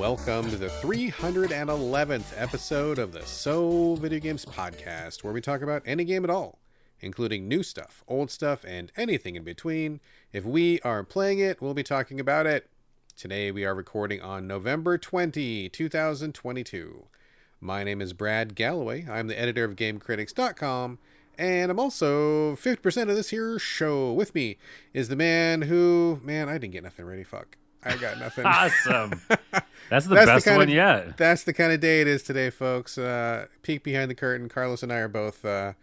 welcome to the 311th episode of the So Video Games podcast, where we talk about any game at all, including new stuff, old stuff, and anything in between. If we are playing it, we'll be talking about it. Today we are recording on November 20, 2022. My name is Brad Galloway. I'm the editor of GameCritics.com, and I'm also 50% of this here show. With me is the man who... Man, I didn't get nothing ready. Fuck. I got nothing. Awesome. That's the best one yet. That's the kind of day it is today, folks. Peek behind the curtain. Carlos and I are both, I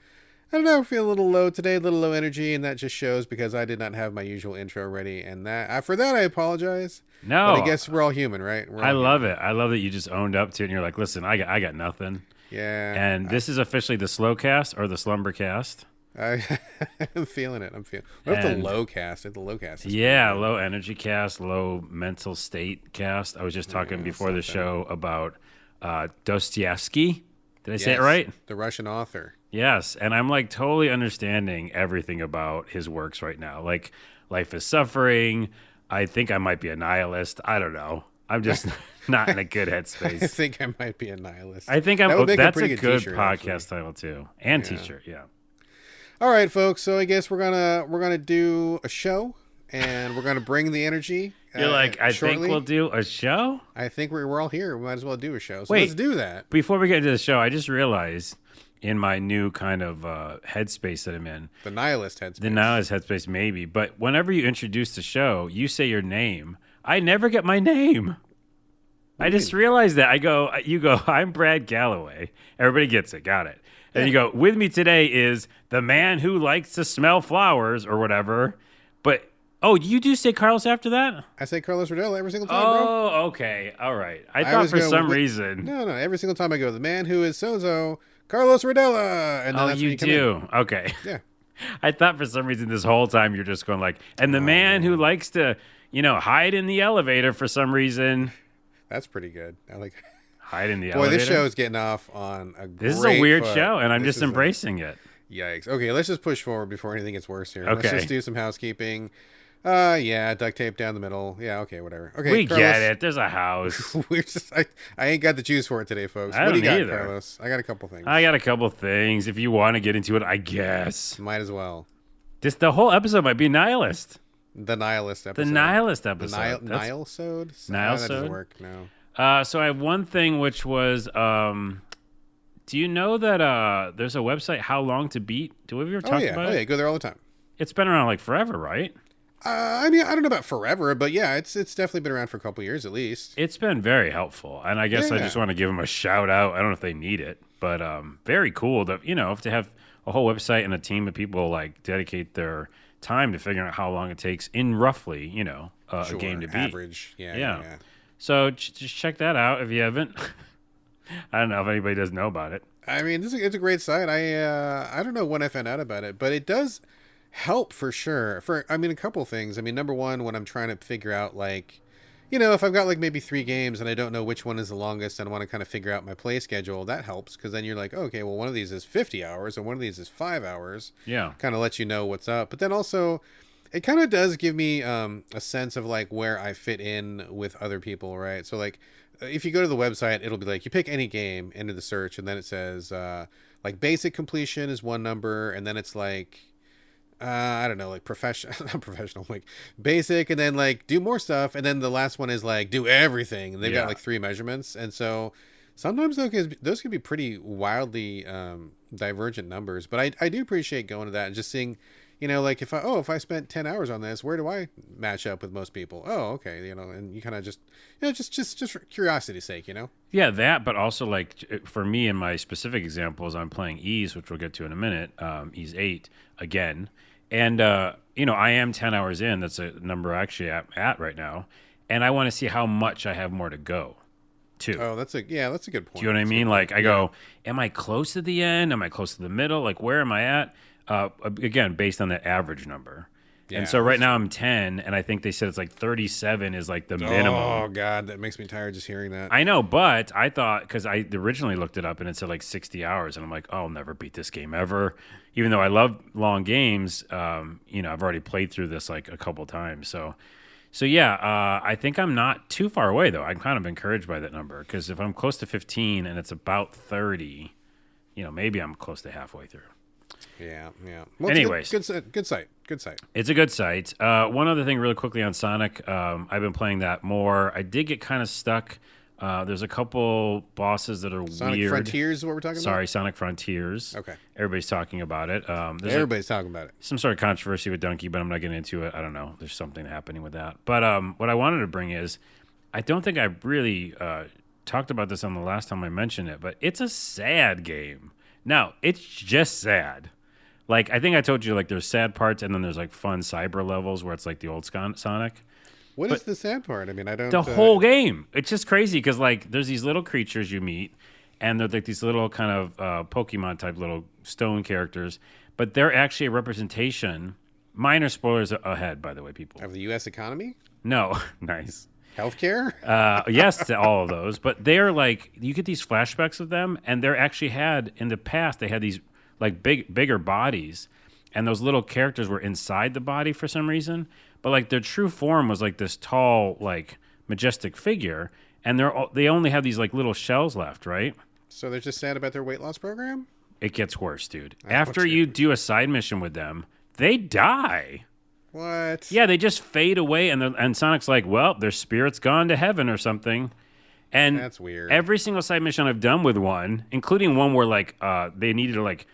don't know, feeling a little low today, a little low energy, and that just shows because I did not have my usual intro ready. And that for that, I apologize. No. But I guess we're all human, right? I love it. I love that you just owned up to it and you're like, listen, I got nothing. Yeah. And this is officially the slow cast or the slumber cast. I'm feeling it. What if the low cast? The low cast. Yeah, low energy cast, low mental state cast. I was just talking before the show about Dostoevsky. Did I say it right? The Russian author. Yes, and I'm like totally understanding everything about his works right now. Like Life is Suffering. I think I might be a nihilist. I don't know. I'm just not in a good headspace. I think I might be a nihilist. I think I'm. That's a good t-shirt, podcast title too, and t-shirt. Yeah. All right, folks. So I guess we're gonna do a show, and we're gonna bring the energy. You're like, I shortly. think we'll do a show. I think we're all here. We might as well do a show. So Wait, let's do that. Before we get into the show, I just realized in my new kind of headspace that I'm in, the nihilist headspace. The nihilist headspace, maybe. But whenever you introduce the show, you say your name. I never get my name. I just realized that. You go, I'm Brad Galloway. Everybody gets it. Got it. And you go, with me today is the man who likes to smell flowers or whatever. But, you do say Carlos after that? I say Carlos Rodell every single time, bro. Oh, okay. All right. I thought for some reason. No. Every single time I go, the man who is so-so, Carlos Rodella. And then that's you do? Okay. Yeah. I thought for some reason this whole time you're just going like, and the man who likes to, hide in the elevator for some reason. That's pretty good. I like hide in the elevator. Boy, this show is getting off on a great This is a weird foot. show, and I'm just embracing it. Yikes. Okay, let's just push forward before anything gets worse here. Okay. Let's just do some housekeeping. Duct tape down the middle. Yeah, okay, whatever. Okay, we Carlos, get it. There's a house. I ain't got the juice for it today, folks. I What do you got, either. Carlos? I got a couple things. I got a couple things. If you want to get into it, I guess. Might as well. The whole episode might be nihilist. The nihilist episode. The nihilist episode. Nihilsode? Nihilsode? That doesn't work, no. So I have one thing, which was, do you know that there's a website, How Long to Beat? Do we ever talk about it? Oh, yeah, go there all the time. It's been around like forever, right? I mean, I don't know about forever, but yeah, it's definitely been around for a couple years at least. It's been very helpful, and I guess I just want to give them a shout out. I don't know if they need it, but very cool to to have a whole website and a team of people like dedicate their time to figuring out how long it takes in roughly a game to beat. Average, yeah. So just check that out if you haven't. I don't know if anybody does know about it. I mean, it's a great site. I don't know when I found out about it, but it does help for sure. A couple things. I mean, number one, when I'm trying to figure out if I've got like maybe 3 games and I don't know which one is the longest and I want to kind of figure out my play schedule, that helps because then you're like, okay, well, one of these is 50 hours and one of these is 5 hours. Yeah. Kind of lets you know what's up. But then also, it kind of does give me a sense of like where I fit in with other people, right? So like if you go to the website, it'll be like you pick any game into the search and then it says like basic completion is one number and then it's like I don't know, like not professional, like basic, and then like do more stuff, and then the last one is like do everything, and they've got like 3 measurements, and so sometimes those can be pretty wildly divergent numbers, but I do appreciate going to that and just seeing, like if I spent 10 hours on this, where do I match up with most people? Oh, okay, and you kind of just just for curiosity's sake, Yeah, that, but also like for me in my specific examples, I'm playing Ease, which we'll get to in a minute. Ease 8 again. And, I am 10 hours in. That's a number actually at right now. And I want to see how much I have more to go, too. Oh, that's a good point. Do you know what I mean? Like, I go, am I close to the end? Am I close to the middle? Like, where am I at? Again, based on that average number. Yeah, and so right now I'm 10, and I think they said it's like 37 is like the minimum. Oh, God, that makes me tired just hearing that. I know, but I thought, because I originally looked it up, and it said like 60 hours, and I'm like, oh, I'll never beat this game ever. Even though I love long games, I've already played through this like a couple times. So So yeah, I think I'm not too far away though. I'm kind of encouraged by that number because if I'm close to 15 and it's about 30, maybe I'm close to halfway through. Yeah, yeah. Well, Anyways, good site. Good site. it's a good site. One other thing, really quickly on Sonic, I've been playing that more. I did get kind of stuck. There's a couple bosses that are Sonic weird. Frontiers is what we're talking about? Sorry, Sonic Frontiers. Okay. Everybody's talking about it. There's Everybody's talking about it. some sort of controversy with Donkey, but I'm not getting into it. I don't know. There's something happening with that. But what I wanted to bring is, I don't think I really talked about this on the last time I mentioned it, but it's a sad game. No, it's just sad. Like, I think I told you, like, there's sad parts, and then there's, like, fun cyber levels where it's, like, the old Sonic. What is the sad part? I mean, I don't... The whole game. It's just crazy, because, like, there's these little creatures you meet, and they're, like, these little kind of Pokemon-type little stone characters, but they're actually a representation... Minor spoilers ahead, by the way, people. Of the U.S. economy? No. Nice. Healthcare? Yes to all of those, but they're, like... You get these flashbacks of them, and they're actually had... In the past, they had these... like bigger bodies, and those little characters were inside the body for some reason, but like their true form was like this tall, like majestic figure, and they only have these like little shells left, right? So they're just sad about their weight loss program? It gets worse, dude. After you do a side mission with them, they die. What? Yeah, they just fade away, and Sonic's like, well, their spirit's gone to heaven or something. And that's weird. Every single side mission I've done with one, including one where like they needed to like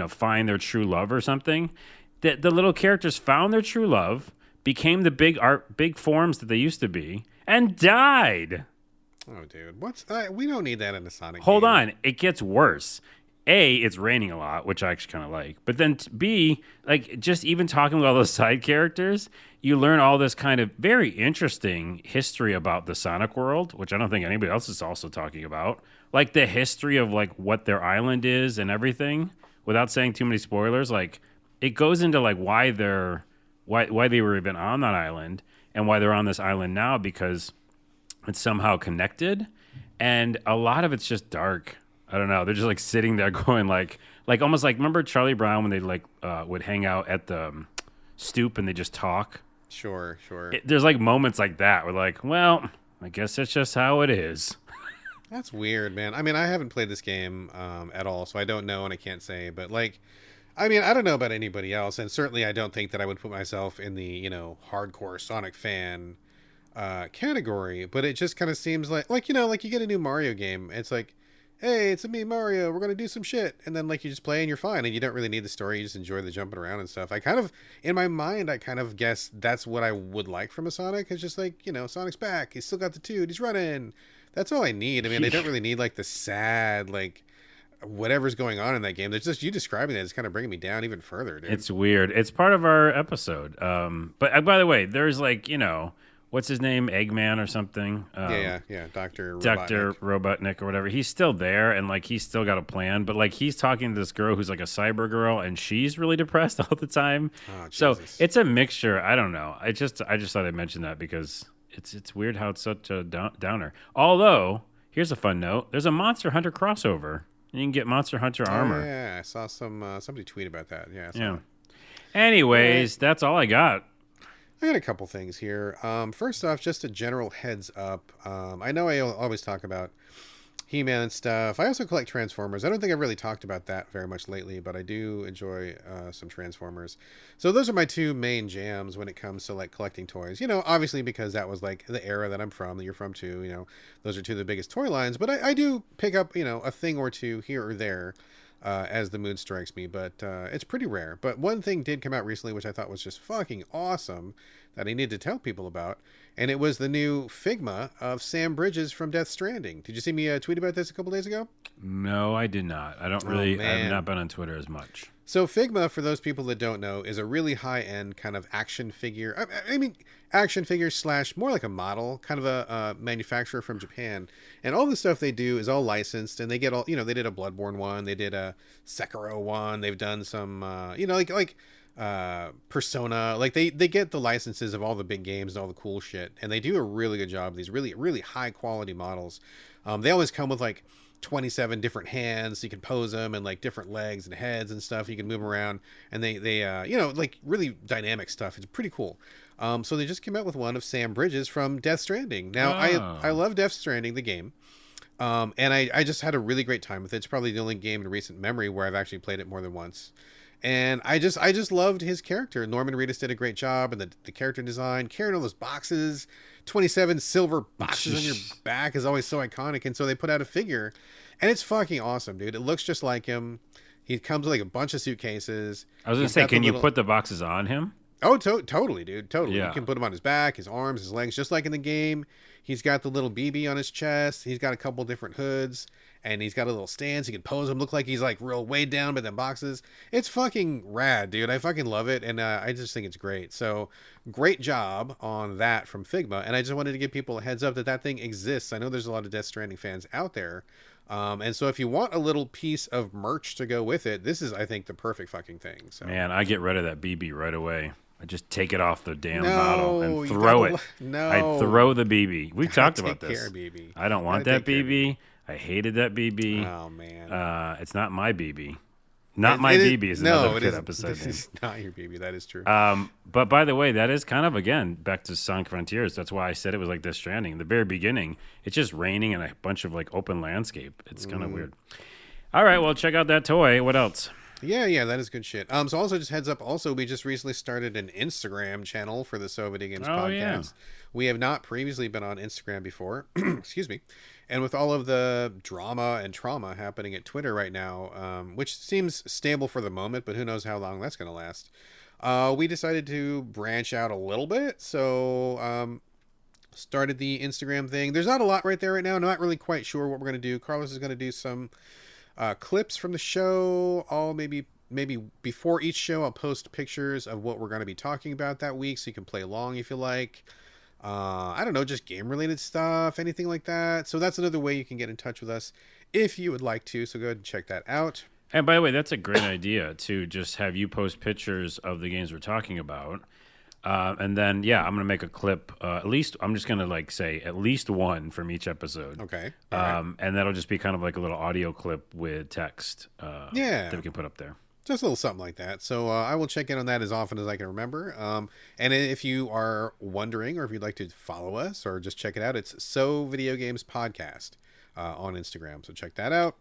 find their true love or something, that the little characters found their true love, became the big forms that they used to be, and died. Oh, dude, we don't need that in a Sonic Hold game. on, it gets worse. A, it's raining a lot, which I actually kind of like. But then B, like just even talking with all those side characters, you learn all this kind of very interesting history about the Sonic world, which I don't think anybody else is also talking about. Like the history of like what their island is and everything, without saying too many spoilers. Like it goes into like why they were even on that island and why they're on this island now, because it's somehow connected. And a lot of it's just dark. I don't know. They're just like sitting there going like almost like, remember Charlie Brown when they like would hang out at the stoop and they just talk? Sure. There's like moments like that where like, well, I guess that's just how it is. That's weird, man. I mean, I haven't played this game at all, so I don't know and I can't say. But like, I mean, I don't know about anybody else, and certainly I don't think that I would put myself in the hardcore Sonic fan category. But it just kind of seems like you get a new Mario game. It's like, hey, it's me, Mario. We're going to do some shit. And then, like, you just play and you're fine. And you don't really need the story. You just enjoy the jumping around and stuff. In my mind, I kind of guess that's what I would like from a Sonic. It's just like, Sonic's back. He's still got the toot. He's running. That's all I need. I mean, they don't really need, like, the sad, like, whatever's going on in that game. There's just you describing it. It's kind of bringing me down even further, dude. It's weird. It's part of our episode. But by the way, there's, like, what's his name? Eggman or something? Yeah. Dr. Robotnik or whatever. He's still there, and, like, he's still got a plan. But, like, he's talking to this girl who's, like, a cyber girl, and she's really depressed all the time. Oh, so it's a mixture. I don't know. I just thought I'd mention that because it's weird how it's such a downer. Although, here's a fun note. There's a Monster Hunter crossover. You can get Monster Hunter armor. Yeah, I saw somebody tweet about that. Yeah. Yeah. Anyways, that's all I got. I got a couple things here. First off, just a general heads up. I know I always talk about He-Man and stuff. I also collect Transformers. I don't think I've really talked about that very much lately, but I do enjoy some Transformers. So those are my two main jams when it comes to like collecting toys. Obviously because that was like the era that I'm from, that you're from too. Those are two of the biggest toy lines. But I do pick up, a thing or two here or there as the mood strikes me. But it's pretty rare. But one thing did come out recently, which I thought was just fucking awesome, that I need to tell people about. And it was the new Figma of Sam Bridges from Death Stranding. Did you see me tweet about this a couple days ago? No, I did not. I don't really, I've not been on Twitter as much. So Figma, for those people that don't know, is a really high-end kind of action figure. I mean, action figure / more like a model, kind of a manufacturer from Japan. And all the stuff they do is all licensed, and they get all, they did a Bloodborne one, they did a Sekiro one, they've done some, Persona, like they get the licenses of all the big games and all the cool shit, and they do a really good job of these really, really high quality models. They always come with like 27 different hands. So you can pose them, and like different legs and heads and stuff. You can move them around, and they like really dynamic stuff. It's pretty cool. So they just came out with one of Sam Bridges from Death Stranding. Now I love Death Stranding, the game. And I just had a really great time with it. It's probably the only game in recent memory where I've actually played it more than once. And I just loved his character. Norman Reedus did a great job, and the character design, carrying all those boxes, 27 silver boxes on your back is always so iconic. And so they put out a figure, and it's fucking awesome, dude. It looks just like him. He comes with like a bunch of suitcases. I was gonna say, can you put the boxes on him? Oh, totally, dude. Totally. Yeah. You can put him on his back, his arms, his legs, just like in the game. He's got the little BB on his chest. He's got a couple different hoods, and he's got a little stance. He can pose him, look like he's like real weighed down by them boxes. It's fucking rad, dude. I fucking love it, and I just think it's great. So great job on that from Figma, and I just wanted to give people a heads up that that thing exists. I know there's a lot of Death Stranding fans out there. And so if you want a little piece of merch to go with it, this is, I think, the perfect fucking thing. So. Man, I get rid of that BB right away. I just take it off the damn bottle and throw it. No, I throw the BB. We've talked about take this. care, BB. I don't want that BB. I hated that BB. Oh man, it's not my BB. Not my BB is another good episode. This is not your BB. That is true. But by the way, that is kind of, again, back to Sonic Frontiers. That's why I said it was like Death Stranding. In the very beginning, it's just raining and a bunch of like open landscape. It's kind of weird. All right, well, check out that toy. What else? Yeah, that is good shit. So also just heads up, also we just recently started an Instagram channel for the So Videogames podcast. Yeah. We have not previously been on Instagram before. Excuse me. And with all of the drama and trauma happening at Twitter right now, which seems stable for the moment, but who knows how long that's going to last. We decided to branch out a little bit. So started the Instagram thing. There's not a lot right there right now. Not really quite sure what we're going to do. Carlos is going to do some clips from the show. All maybe before each show I'll post pictures of what we're going to be talking about that week, so you can play along if you like. I don't know, just game related stuff, anything like that. So that's another way you can get in touch with us if you would like to, so go ahead and check that out. And by the way, that's a great idea to just have you post pictures of the games we're talking about. And then, yeah, I'm going to make a clip. At least, I'm just going to like say at least one from each episode. Okay. And that'll just be kind of like a little audio clip with text that we can put up there. Just a little something like that. So I will check in on that as often as I can remember. And if you are wondering, or if you'd like to follow us or just check it out, it's So Video Games Podcast on Instagram. So check that out.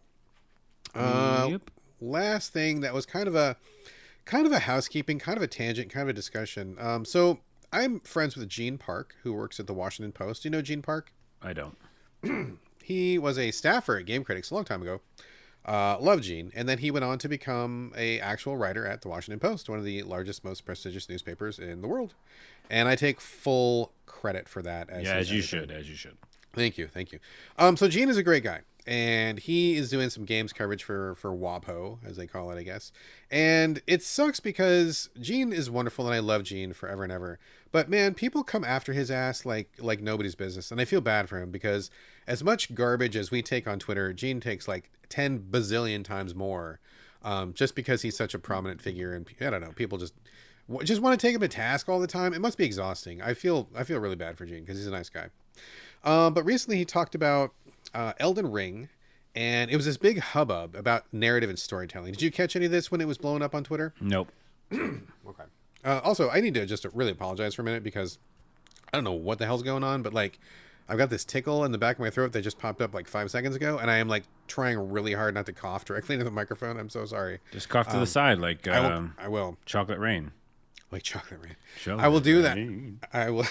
Yep. Last thing that was kind of a housekeeping, kind of a tangent, kind of a discussion. So I'm friends with Gene Park, who works at the Washington Post. Do you know Gene Park? I don't. He was a staffer at Game Critics a long time ago. Love Gene. And then he went on to become a actual writer at the Washington Post, one of the largest, most prestigious newspapers in the world. And I take full credit for that. As you should. Thank you. So Gene is a great guy. And he is doing some games coverage for WAPO, as they call it, I guess. And it sucks because Gene is wonderful, and I love Gene forever and ever. But man, people come after his ass like nobody's business, and I feel bad for him because as much garbage as we take on Twitter, Gene takes like 10 bazillion times more, just because he's such a prominent figure, and I don't know, people just want to take him to task all the time. It must be exhausting. I feel really bad for Gene because he's a nice guy. But recently he talked about Elden Ring, and it was this big hubbub about narrative and storytelling. Did you catch any of this when it was blowing up on Twitter? Nope. Okay. Also, I need to just really apologize for a minute because I don't know what the hell's going on, but like I've got this tickle in the back of my throat that just popped up like 5 seconds ago, and I am like trying really hard not to cough directly into the microphone. I'm so sorry. Just cough to the side like I will. Chocolate rain. Like chocolate rain. Chocolate I will do rain. that. I will.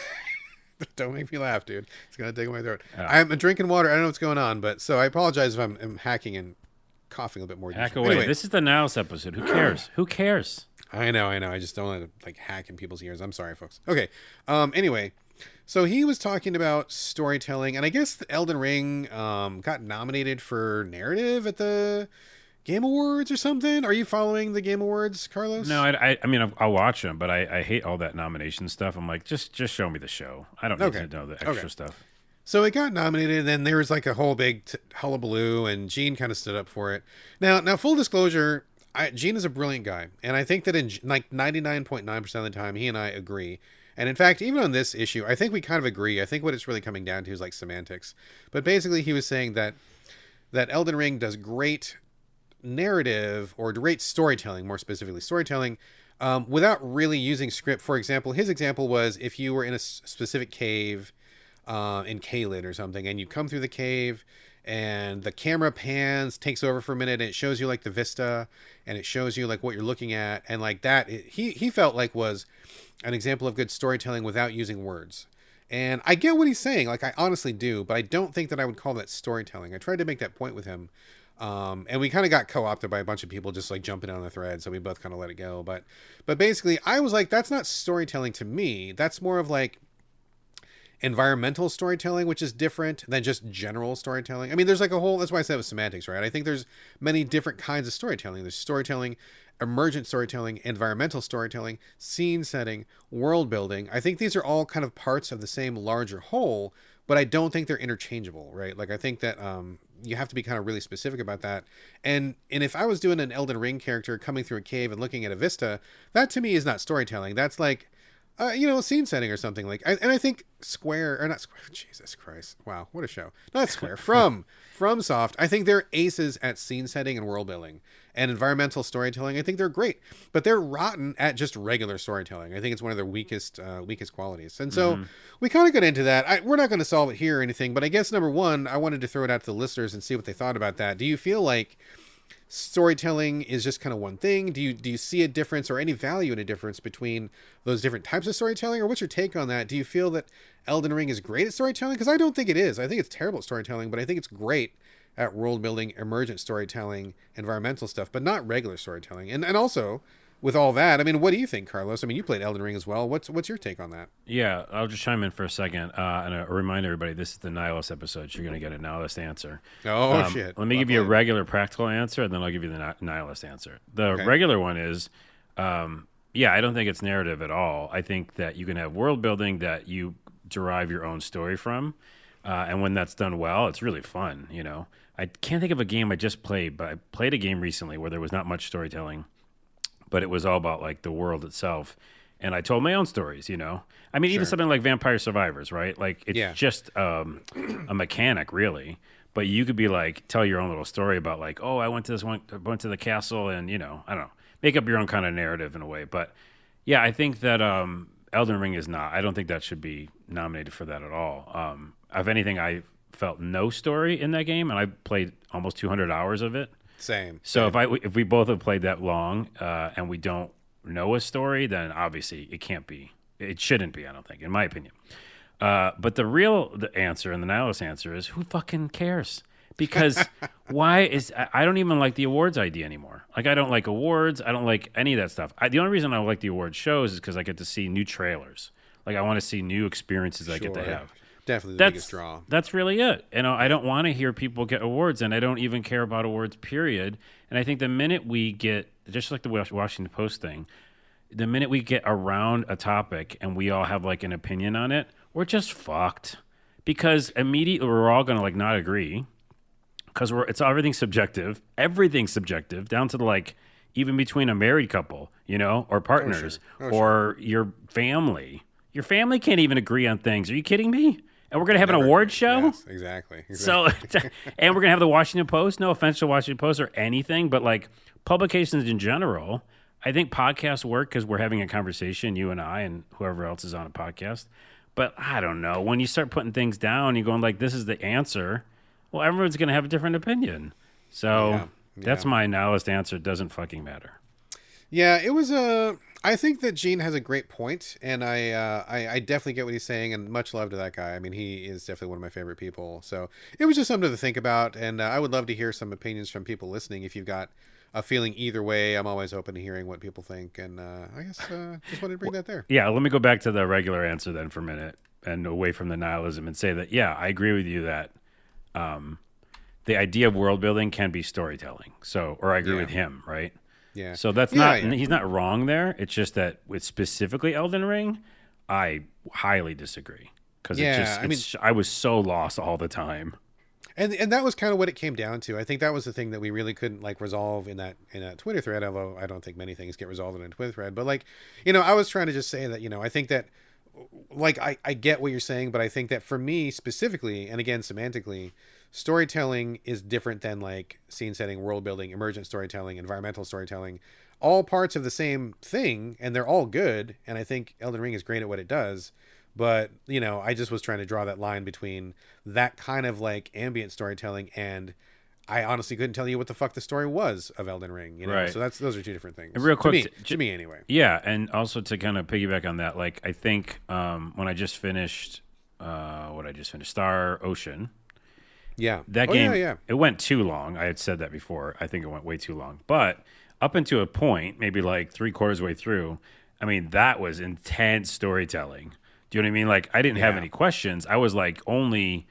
Don't make me laugh, dude. It's gonna take my throat. I'm drinking water. I don't know what's going on, but so I apologize if I'm hacking and coughing a bit more. Hack away. Anyway, this is the Nows episode. Who cares? Who cares? I know. I just don't want to like hack in people's ears. I'm sorry, folks. Okay. Anyway, so he was talking about storytelling, and I guess the Elden Ring got nominated for narrative at the Game Awards or something. Are you following the Game Awards, Carlos? No, I mean, I'll watch them, but I hate all that nomination stuff. I'm like, just show me the show. I don't need to know the extra stuff. So it got nominated, and then there was like a whole big hullabaloo, and Gene kind of stood up for it. Now, full disclosure, Gene is a brilliant guy, and I think that in like 99.9% of the time, he and I agree. And in fact, even on this issue, I think we kind of agree. I think what it's really coming down to is like semantics. But basically, he was saying that that Elden Ring does great narrative or great storytelling, more specifically storytelling, without really using script. For example, his example was if you were in a specific cave in Caelid or something, and you come through the cave and the camera pans, takes over for a minute, and it shows you like the vista, and it shows you like what you're looking at, and like that he felt like was an example of good storytelling without using words. And I get what he's saying, like I honestly do, but I don't think that I would call that storytelling. I tried to make that point with him, and we kind of got co-opted by a bunch of people just like jumping on the thread, so we both kind of let it go. But basically, I was like, that's not storytelling to me. That's more of like environmental storytelling, which is different than just general storytelling. I mean, there's like a whole, that's why I said it was semantics, right? I think there's many different kinds of storytelling. There's storytelling, emergent storytelling, environmental storytelling, scene setting, world building. I think these are all kind of parts of the same larger whole, but I don't think they're interchangeable, right? Like I think that you have to be kind of really specific about that. And if I was doing an Elden Ring character coming through a cave and looking at a vista, that to me is not storytelling. That's like scene setting or something like. And I think Square or not Square. Jesus Christ! Wow, what a show! Not Square. FromSoft. I think they're aces at scene setting and world building and environmental storytelling. I think they're great, but they're rotten at just regular storytelling. I think it's one of their weakest qualities. And so we kind of got into that. We're not going to solve it here or anything, but I guess number one, I wanted to throw it out to the listeners and see what they thought about that. Do you feel like storytelling is just kind of one thing? Do you see a difference or any value in a difference between those different types of storytelling, or what's your take on that? Do you feel that Elden Ring is great at storytelling? Because I don't think it is. I think it's terrible at storytelling, but I think it's great at world building, emergent storytelling, environmental stuff, but not regular storytelling. And also with all that, I mean, what do you think, Carlos? I mean, you played Elden Ring as well. What's your take on that? Yeah, I'll just chime in for a second and remind everybody this is the Nihilist episode. So you're going to get a Nihilist answer. Oh, shit. Let me give you a regular practical answer, and then I'll give you the Nihilist answer. The regular one is, I don't think it's narrative at all. I think that you can have world building that you derive your own story from, and when that's done well, it's really fun, you know. I can't think of a game I just played, but I played a game recently where there was not much storytelling, but it was all about like the world itself. And I told my own stories, you know. I mean, even something like Vampire Survivors, right? Like it's just a mechanic, really. But you could be like, tell your own little story about like, oh, I went to the castle, and you know, I don't know, make up your own kind of narrative in a way. But yeah, I think that Elden Ring is not. I don't think that should be nominated for that at all. If anything, I felt no story in that game, and I played almost 200 hours of it. Same. So if we both have played that long and we don't know a story, then obviously it shouldn't be, I don't think, in my opinion. But the answer and the nihilist answer is, who fucking cares? Because I don't even like the awards idea anymore. Like, I don't like awards. I don't like any of that stuff. The only reason I like the award shows is because I get to see new trailers. Like, I want to see new experiences I get to have. Definitely the biggest draw. That's really it. You know, I don't want to hear people get awards, and I don't even care about awards, period. And I think the minute we get, just like the Washington Post thing, the minute we get around a topic and we all have like an opinion on it, we're just fucked. Because immediately we're all going to like not agree, because everything's subjective. Everything's subjective, down to like even between a married couple, you know, or partners, or your family. Your family can't even agree on things. Are you kidding me? And we're going to have an award show? Yes, exactly. So, and we're going to have the Washington Post. No offense to Washington Post or anything, but like publications in general, I think podcasts work because we're having a conversation, you and I and whoever else is on a podcast. But I don't know. When you start putting things down, you're going like, this is the answer. Well, everyone's going to have a different opinion. So that's my nihilist answer. It doesn't fucking matter. Yeah, it was I think that Gene has a great point, and I definitely get what he's saying, and much love to that guy. I mean, he is definitely one of my favorite people. So it was just something to think about, and I would love to hear some opinions from people listening. If you've got a feeling either way, I'm always open to hearing what people think, and I guess just wanted to bring that there. Yeah, let me go back to the regular answer then for a minute, and away from the nihilism, and say that, yeah, I agree with you that the idea of world building can be storytelling. So, or I agree with him, right? Yeah. So that's he's not wrong there. It's just that with specifically Elden Ring, I highly disagree. Because I was so lost all the time. And that was kind of what it came down to. I think that was the thing that we really couldn't like resolve in that Twitter thread, although I don't think many things get resolved in a Twitter thread. But like, you know, I was trying to just say that, you know, I think that like I get what you're saying, but I think that for me specifically, and again semantically, storytelling is different than like scene setting, world building, emergent storytelling, environmental storytelling, all parts of the same thing, and they're all good. And I think Elden Ring is great at what it does. But, you know, I just was trying to draw that line between that kind of like ambient storytelling and I honestly couldn't tell you what the fuck the story was of Elden Ring, you know. Right. So those are two different things. And real quick, to me anyway. Yeah, and also to kind of piggyback on that, like I think when I just finished, Star Ocean. Yeah. That game, it went too long. I had said that before. I think it went way too long. But up until a point, maybe like 3/4 way through, I mean, that was intense storytelling. Do you know what I mean? Like, I didn't have any questions. I was like only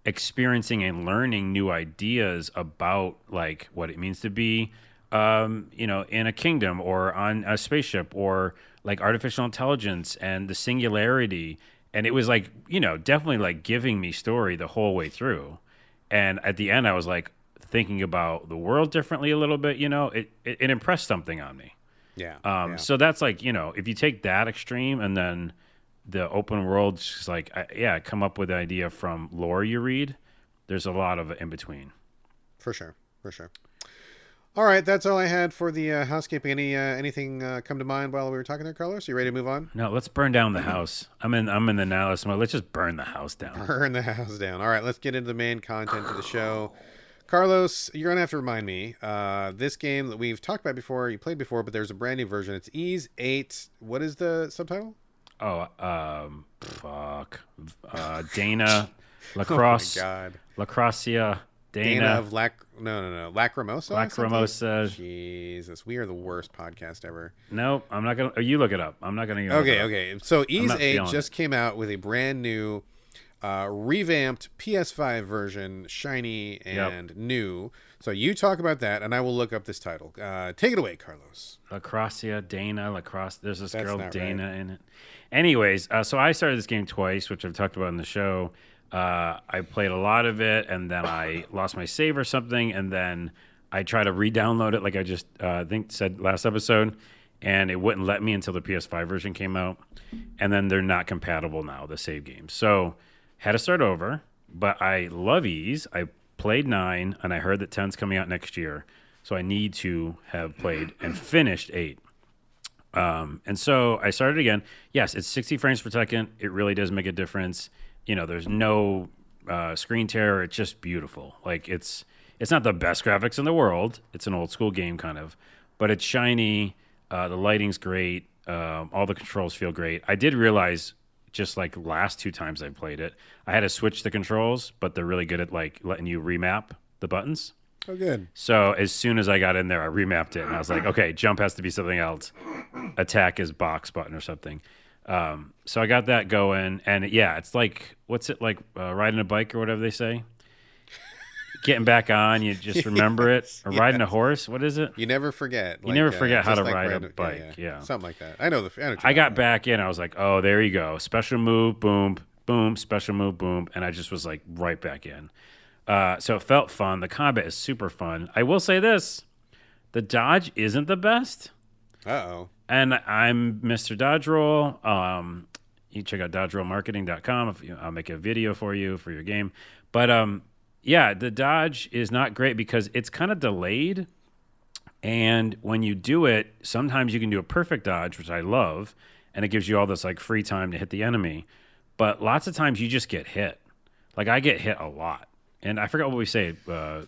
experiencing and learning new ideas about like what it means to be, you know, in a kingdom or on a spaceship or like artificial intelligence and the singularity. And it was like, you know, definitely like giving me story the whole way through. And at the end, I was like thinking about the world differently a little bit. You know, it impressed something on me. Yeah. So that's like, you know, if you take that extreme and then the open world, just like, come up with the idea from lore you read. There's a lot of it in between. For sure. All right, that's all I had for the housekeeping. Anything come to mind while we were talking there, Carlos? You ready to move on? No, let's burn down the house. I'm in the nihilist mode. Let's just burn the house down. Burn the house down. All right, let's get into the main content of the show. Carlos, you're gonna have to remind me. This game that we've talked about before, you played before, but there's a brand new version. It's Ys 8. What is the subtitle? Oh, Dana, Lacrosse. Oh my God. Lacrosia, Dana of Lacrimosa. Lacrimosa. Jesus, we are the worst podcast ever. Nope, I'm not gonna. You look it up. I'm not gonna. Okay. So Ys 8 just came out with a brand new, revamped PS5 version, shiny and new. So you talk about that, and I will look up this title. Take it away, Carlos. Lacrosia, Dana, Lacrosse. There's this girl Dana in it. Anyways, so I started this game twice, which I've talked about in the show. I played a lot of it, and then I lost my save or something, and then I tried to re-download it, like I just said last episode, and it wouldn't let me until the PS5 version came out, and then they're not compatible now, the save games. So had to start over, but I love Ys. I played 9, and I heard that 10's coming out next year, so I need to have played and finished 8. And so I started again. Yes, it's 60 frames per second. It really does make a difference. You know, there's no screen tear. It's just beautiful. Like it's not the best graphics in the world. It's an old school game kind of, but it's shiny. The lighting's great. All the controls feel great. I did realize just like last 2 times I played it, I had to switch the controls, but they're really good at like letting you remap the buttons. Oh, good. So as soon as I got in there, I remapped it, and I was like, okay, jump has to be something else. Attack is box button or something. So I got that going, and it's like, what's it like, riding a bike or whatever they say? Getting back on, you just remember it. Or riding a horse, what is it? You never forget. You never forget how to ride a bike. Yeah. Something like that. I know I got back in, I was like, oh, there you go. Special move, boom, boom, special move, boom, and I just was like right back in. So it felt fun. The combat is super fun. I will say this. The dodge isn't the best. Uh-oh. And I'm Mr. Dodge Roll. You check out dodgerollmarketing.com. I'll make a video for you for your game. But, the dodge is not great because it's kind of delayed. And when you do it, sometimes you can do a perfect dodge, which I love. And it gives you all this like free time to hit the enemy. But lots of times you just get hit. Like I get hit a lot. And I forgot what we say,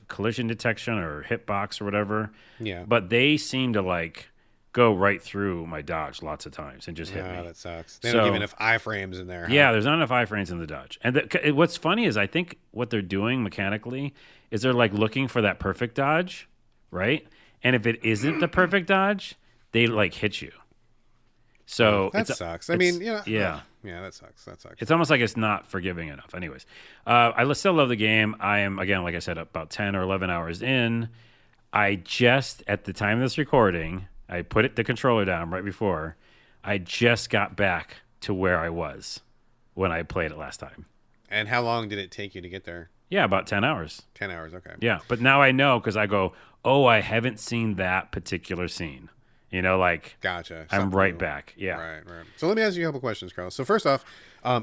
collision detection or hitbox or whatever. Yeah. But they seem to like go right through my dodge lots of times and just hit me. That sucks. They don't give enough iframes in there. Huh? Yeah, there's not enough iframes in the dodge. And what's funny is I think what they're doing mechanically is they're like looking for that perfect dodge, right? And if it isn't the perfect dodge, they like hit you. So that sucks. I mean, yeah. Yeah, that sucks. It's almost like it's not forgiving enough. Anyways, I still love the game. I am, again, like I said, about 10 or 11 hours in. I just, at the time of this recording, I put the controller down right before. I just got back to where I was when I played it last time. And how long did it take you to get there? Yeah, about 10 hours. 10 hours, okay. Yeah, but now I know because I go, oh, I haven't seen that particular scene. You know, like, gotcha. I'm right back. Yeah. Right. So let me ask you a couple questions, Carlos. So first off,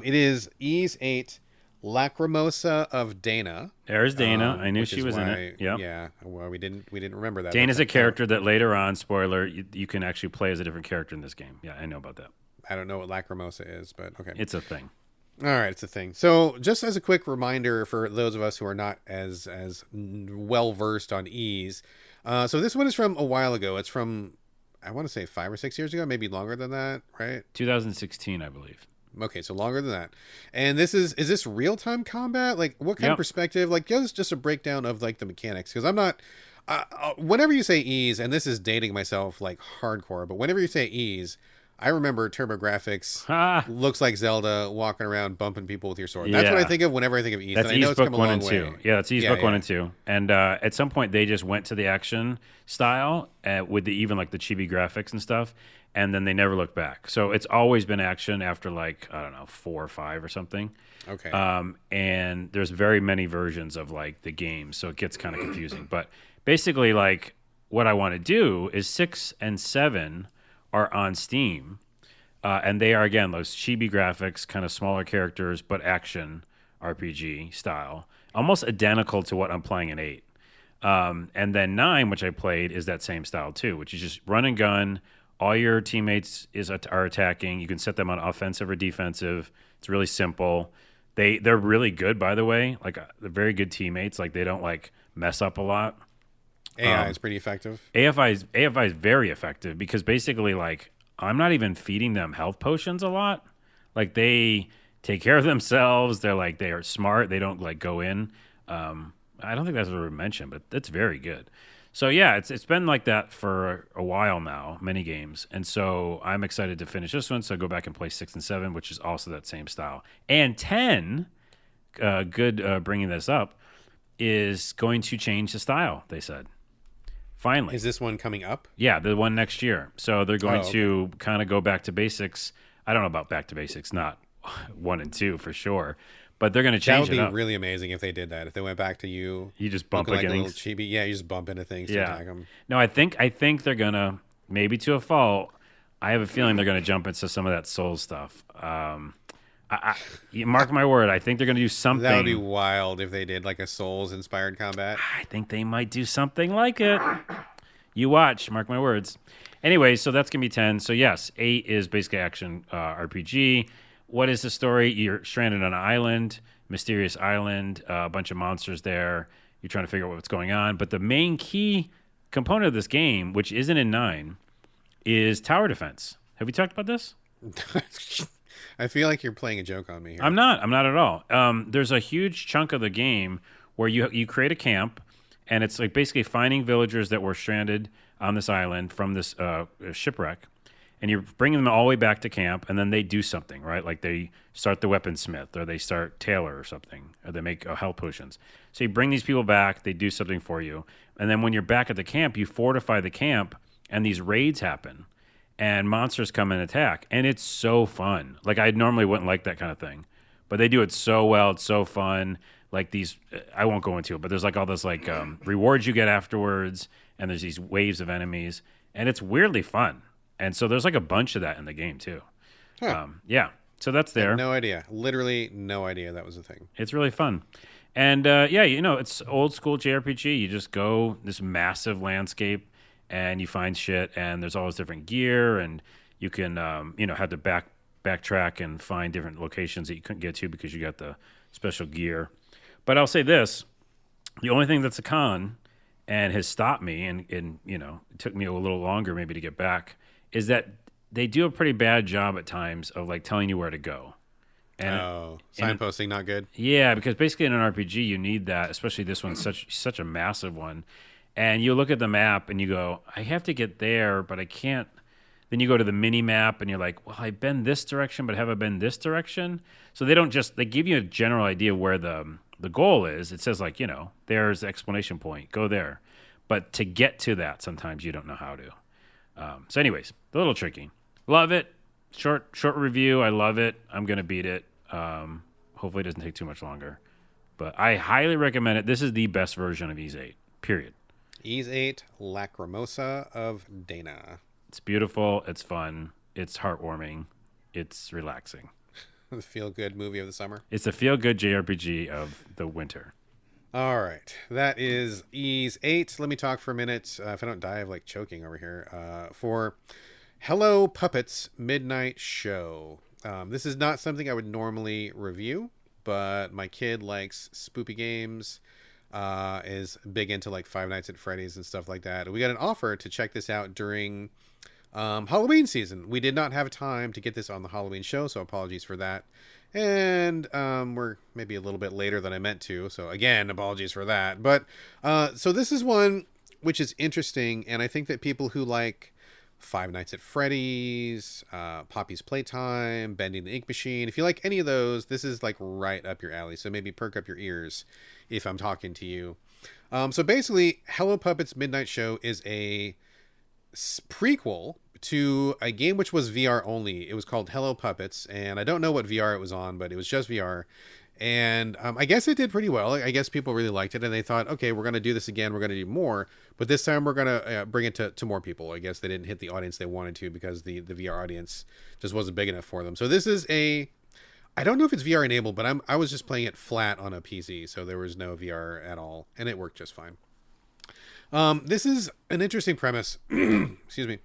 it is Ys 8 Lacrimosa of Dana. There's Dana. I knew Which she is was in why, it. Yep. yeah, well, we didn't remember that. Dana's But a character that later on, spoiler, you can actually play as a different character in this game. Yeah, I know about that. I don't know what Lacrimosa is, but okay. It's a thing. All right, it's a thing. So, just as a quick reminder for those of us who are not as well versed on E's, so this one is from a while ago. It's from, I want to say 5 or 6 years ago, maybe longer than that, right? 2016, I believe. Okay, so longer than that. And is this real time combat? Like, what kind of Yep. perspective? Like, give us just a breakdown of like the mechanics, because I'm not. Whenever you say E's, and this is dating myself like hardcore, but whenever you say E's, I remember TurboGrafx Ah, looks like Zelda walking around bumping people with your sword. That's what I yeah. think of whenever I think of E's. That's And I know E's it's book come a 1 long and 2. way. Yeah, that's E's Yeah, book 1 yeah. and 2. And at some point, they just went to the action style with even like the chibi graphics and stuff, and then they never looked back. So it's always been action after like, I don't know, 4 or 5 or something. Okay. And there's very many versions of like the game, so it gets kind of confusing. But basically, like what I want to do is 6 and 7 are on Steam. And they are, again, those chibi graphics, kind of smaller characters, but action RPG style. Almost identical to what I'm playing in 8. And then 9, which I played, is that same style too, which is just run and gun. All your teammates are attacking. You can set them on offensive or defensive. It's really simple. They're really good, by the way. Like, they're very good teammates. Like, they don't, like, mess up a lot. AI is pretty effective. AFI is very effective because basically, like, I'm not even feeding them health potions a lot. Like, they take care of themselves. They are smart. They don't like go in. I don't think that's ever mentioned, but that's very good. So yeah, it's been like that for a while now, many games, and so I'm excited to finish this one. So go back and play 6 and 7, which is also that same style. And 10, bringing this up, is going to change the style. They said. Finally. Is this one coming up? Yeah, the one next year. So they're going okay. to kind of go back to basics. I don't know about back to basics, not 1 and 2 for sure, but they're going to change it That would up. be really amazing if they did that. If they went back to you You just bump looking like against. little chibi. Yeah, you just bump into things to attack them. No, I think they're going to, maybe to a fault, I have a feeling they're going to jump into some of that soul stuff. You mark my word, I think they're going to do something. That would be wild if they did like a Souls-inspired combat. I think they might do something like it. You watch, mark my words. Anyway, so that's going to be 10. So yes, 8 is basically action RPG. What is the story? You're stranded on an island, mysterious island, a bunch of monsters there. You're trying to figure out what's going on. But the main key component of this game, which isn't in 9, is tower defense. Have we talked about this? I feel like you're playing a joke on me here. I'm not at all. There's a huge chunk of the game where you create a camp, and it's like basically finding villagers that were stranded on this island from this shipwreck, and you're bringing them all the way back to camp, and then they do something, right? Like they start the weaponsmith, or they start tailor or something, or they make health potions. So you bring these people back, they do something for you, and then when you're back at the camp, you fortify the camp, and these raids happen. And monsters come and attack. And it's so fun. Like, I normally wouldn't like that kind of thing. But they do it so well. It's so fun. Like, these, I won't go into it, but there's like all this, like, rewards you get afterwards. And there's these waves of enemies. And it's weirdly fun. And so there's like a bunch of that in the game, too. Huh. Yeah. So that's there. No idea. Literally no idea that was a thing. It's really fun. And, yeah, it's old school JRPG. You just go this massive landscape. And you find shit, and there's all this different gear, and you can, have to backtrack and find different locations that you couldn't get to because you got the special gear. But I'll say this: the only thing that's a con, and has stopped me, and it took me a little longer maybe to get back, is that they do a pretty bad job at times of like telling you where to go. And signposting not good. Yeah, because basically in an RPG you need that, especially this one's such a massive one. And you look at the map and you go, I have to get there, but I can't. Then you go to the mini map and you're like, well, I've been this direction, but have I been this direction? So they give you a general idea where the goal is. It says like, there's the exclamation point, go there. But to get to that, sometimes you don't know how to. So anyways, a little tricky. Love it. Short review. I love it. I'm going to beat it. Hopefully it doesn't take too much longer. But I highly recommend it. This is the best version of Ys 8, period. Ys 8, Lacrimosa of Dana. It's beautiful. It's fun. It's heartwarming. It's relaxing. the feel-good movie of the summer. It's a feel-good JRPG of the winter. All right, that is Ease 8. Let me talk for a minute, if I don't die of like choking over here, for Hello Puppets Midnight Show. This is not something I would normally review, but my kid likes spoopy games, is big into like Five Nights at Freddy's and stuff like that. We got an offer to check this out during Halloween season. We did not have time to get this on the Halloween show, so apologies for that. And we're maybe a little bit later than I meant to, so again, apologies for that. But so this is one which is interesting, and I think that people who like Five Nights at Freddy's, Poppy's Playtime, Bending the Ink Machine, if you like any of those, this is like right up your alley. So maybe perk up your ears if I'm talking to you. So basically, Hello Puppets Midnight Show is a prequel to a game which was VR only. It was called Hello Puppets, and I don't know what VR it was on, but it was just VR. And I guess it did pretty well. I guess people really liked it, and they thought, okay, we're going to do this again. We're going to do more, but this time we're going to bring it to more people. I guess they didn't hit the audience they wanted to because the VR audience just wasn't big enough for them. So this is I don't know if it's VR enabled, but I was just playing it flat on a PC, so there was no VR at all, and it worked just fine. This is an interesting premise. Excuse me.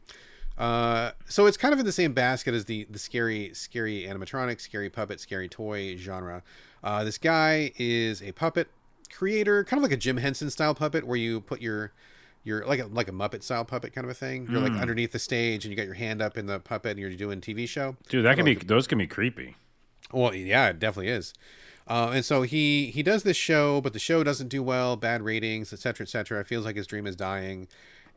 So it's kind of in the same basket as the scary animatronic, scary puppet, scary toy genre. This guy is a puppet creator, kind of like a Jim Henson style puppet, where you put your like a Muppet style puppet kind of a thing. You're like underneath the stage, and you got your hand up in the puppet, and you're doing TV show. Dude, those can be creepy. Well, yeah, it definitely is. And so he does this show, but the show doesn't do well, bad ratings, etc., etc. It feels like his dream is dying.